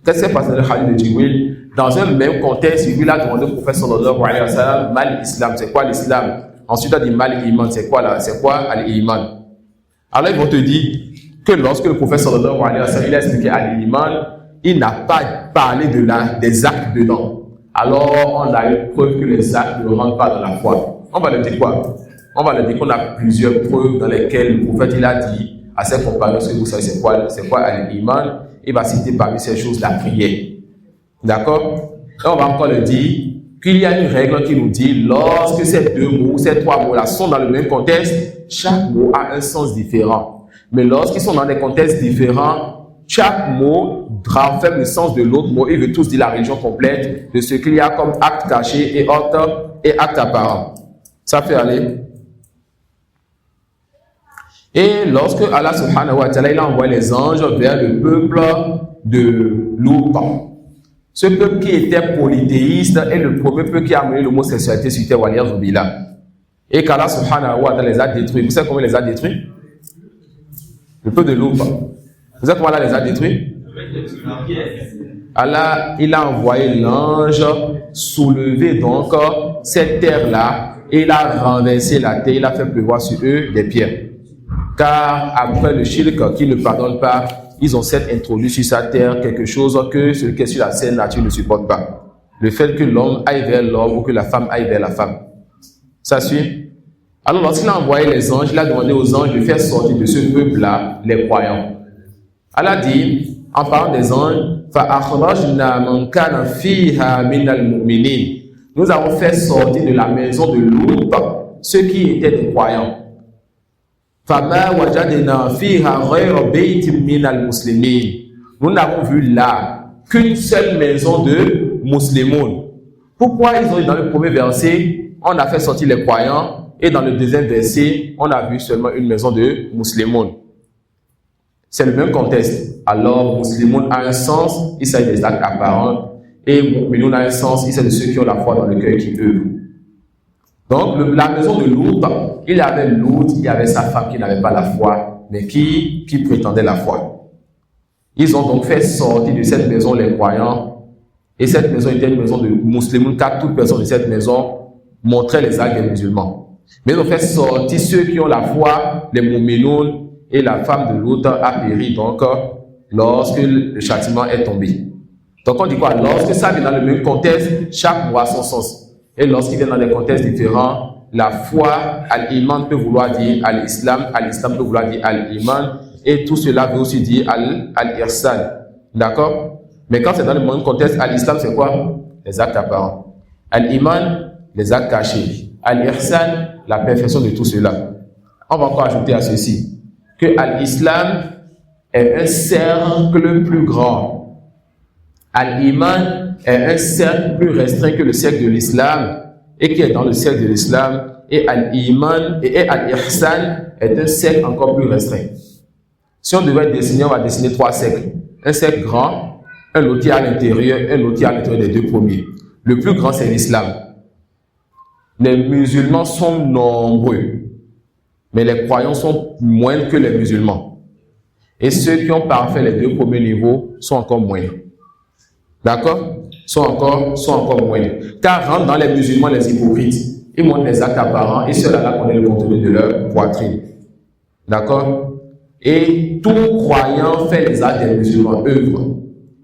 Qu'est-ce qui s'est passé dans le hadith de Jibril? Dans un même contexte, Jibril a demandé au prophète sallallahu alayhi wa sallam, mal islam, c'est quoi l'islam? Ensuite il a dit mal iman, c'est quoi al-iman? Alors ils vont te dire que lorsque le prophète sallallahu alayhi wa sallam il a expliqué al-iman, il n'a pas parlé des actes dedans. Alors on a une preuve que les actes ne rentrent pas dans la foi. On va le dire quoi? On va le dire qu'on a plusieurs preuves dans lesquelles le prophète il a dit à ses compagnons, que vous savez c'est quoi al-iman? Il va citer parmi ces choses la prière. D'accord? Et on va encore le dire qu'il y a une règle qui nous dit lorsque ces deux mots, ces trois mots-là sont dans le même contexte, chaque mot a un sens différent. Mais lorsqu'ils sont dans des contextes différents, chaque mot renferme le sens de l'autre mot. Il veut tous dire la religion complète de ce qu'il y a comme acte caché et acte apparent. Ça fait aller. Et lorsque Allah subhanahu wa ta'ala il a envoyé les anges vers le peuple de Lut, ce peuple qui était polythéiste est le premier peuple qui a amené l'homosexualité sur terre, waliyaz billah. Et qu'Allah subhanahu wa ta'ala les a détruits. Vous savez comment il les a détruits? Le peuple de Lut. Vous savez comment Allah les a détruits? Allah, il a envoyé l'ange soulever donc cette terre-là et il a renversé la terre, il a fait pleuvoir sur eux des pierres. Car après le shirk qui ne pardonne pas, ils ont certes introduit sur sa terre quelque chose que celui qui est sur la saine nature ne supporte pas. Le fait que l'homme aille vers l'homme ou que la femme aille vers la femme. Ça suit? Alors lorsqu'il a envoyé les anges, il a demandé aux anges de faire sortir de ce peuple-là les croyants. Allah dit, en parlant des anges, فَأَخْرَجْنَا مَنْ كَانَ فِيهَا مِنَ الْمُؤْمِنِينَ. Nous avons fait sortir de la maison de Lut ceux qui étaient des croyants. فَمَا وَجَدْنَا فِيهَا غَيْرَ بَيْتٍ مِنَ الْمُسْلِمِينَ. Nous n'avons vu là qu'une seule maison de musulmans. Pourquoi ils ont dit dans le premier verset, on a fait sortir les croyants, et dans le deuxième verset, on a vu seulement une maison de musulmans? C'est le même contexte. Alors, musulmans a un sens, il s'agit des actes apparents, et mu'minun a un sens, il s'agit de ceux qui ont la foi dans le cœur qui œuvrent. Donc, la maison de Lut, il y avait Lut, il y avait sa femme qui n'avait pas la foi, mais qui prétendait la foi. Ils ont donc fait sortir de cette maison les croyants, et cette maison était une maison de musulmans, car toute personne de cette maison montrait les actes des musulmans. Mais ils ont fait sortir ceux qui ont la foi, les mu'minun, et la femme de Lut a péri donc lorsque le châtiment est tombé. Donc on dit quoi? Lorsque ça vient dans le même contexte, chaque mot a son sens. Et lorsqu'il vient dans des contextes différents, la foi, al-iman peut vouloir dire al-islam, al-islam peut vouloir dire al-iman, et tout cela veut aussi dire al-irsan. D'accord? Mais quand c'est dans le même contexte, al-islam c'est quoi? Les actes apparents. Al-iman, les actes cachés. Al-irsan, la perfection de tout cela. On va encore ajouter à ceci que al-islam est un cercle plus grand. Al-iman est un cercle plus restreint que le cercle de l'islam et qui est dans le cercle de l'islam. Et al-iman et al-ihsan est un cercle encore plus restreint. Si on devait dessiner, on va dessiner 3 cercles. Un cercle grand, un autre qui est à l'intérieur, un autre qui est à l'intérieur des 2 premiers. Le plus grand, c'est l'islam. Les musulmans sont nombreux, mais les croyants sont moindres que les musulmans. Et ceux qui ont parfait les 2 premiers niveaux sont encore moindres. D'accord? Sont encore moindres. Car rentrent dans les musulmans les hypocrites. Ils montrent les actes apparents et seul Allah connaît le contenu de leur poitrine. D'accord? Et tout croyant fait les actes des musulmans, œuvre.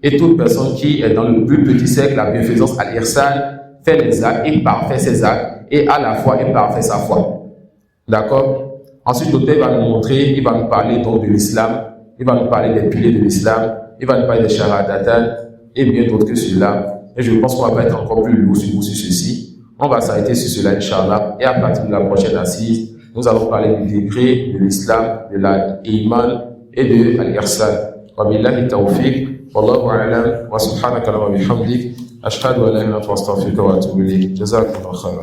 Et toute personne qui est dans le plus petit cercle, la bienfaisance al-ihsan, fait les actes et parfait ses actes, et à la fois et parfait sa foi. D'accord? Ensuite, l'auteur va nous montrer, il va nous parler donc de l'islam, il va nous parler des piliers de l'islam, il va nous parler des shahadatan, et bien d'autres que cela. Et je pense qu'on va être encore plus lourd sur ceci. On va s'arrêter sur cela, Inch'Allah, et à partir de la prochaine assise, nous allons parler du degré de l'islam, de l'iman et de l'irsan. Wa billahi tawfiq, wallahu a'lam, wa subhanaka wa bihamdik, ashhadu an la ilaha illa anta astaghfiruka wa atubu ilayk. Jazakumullahu khairan.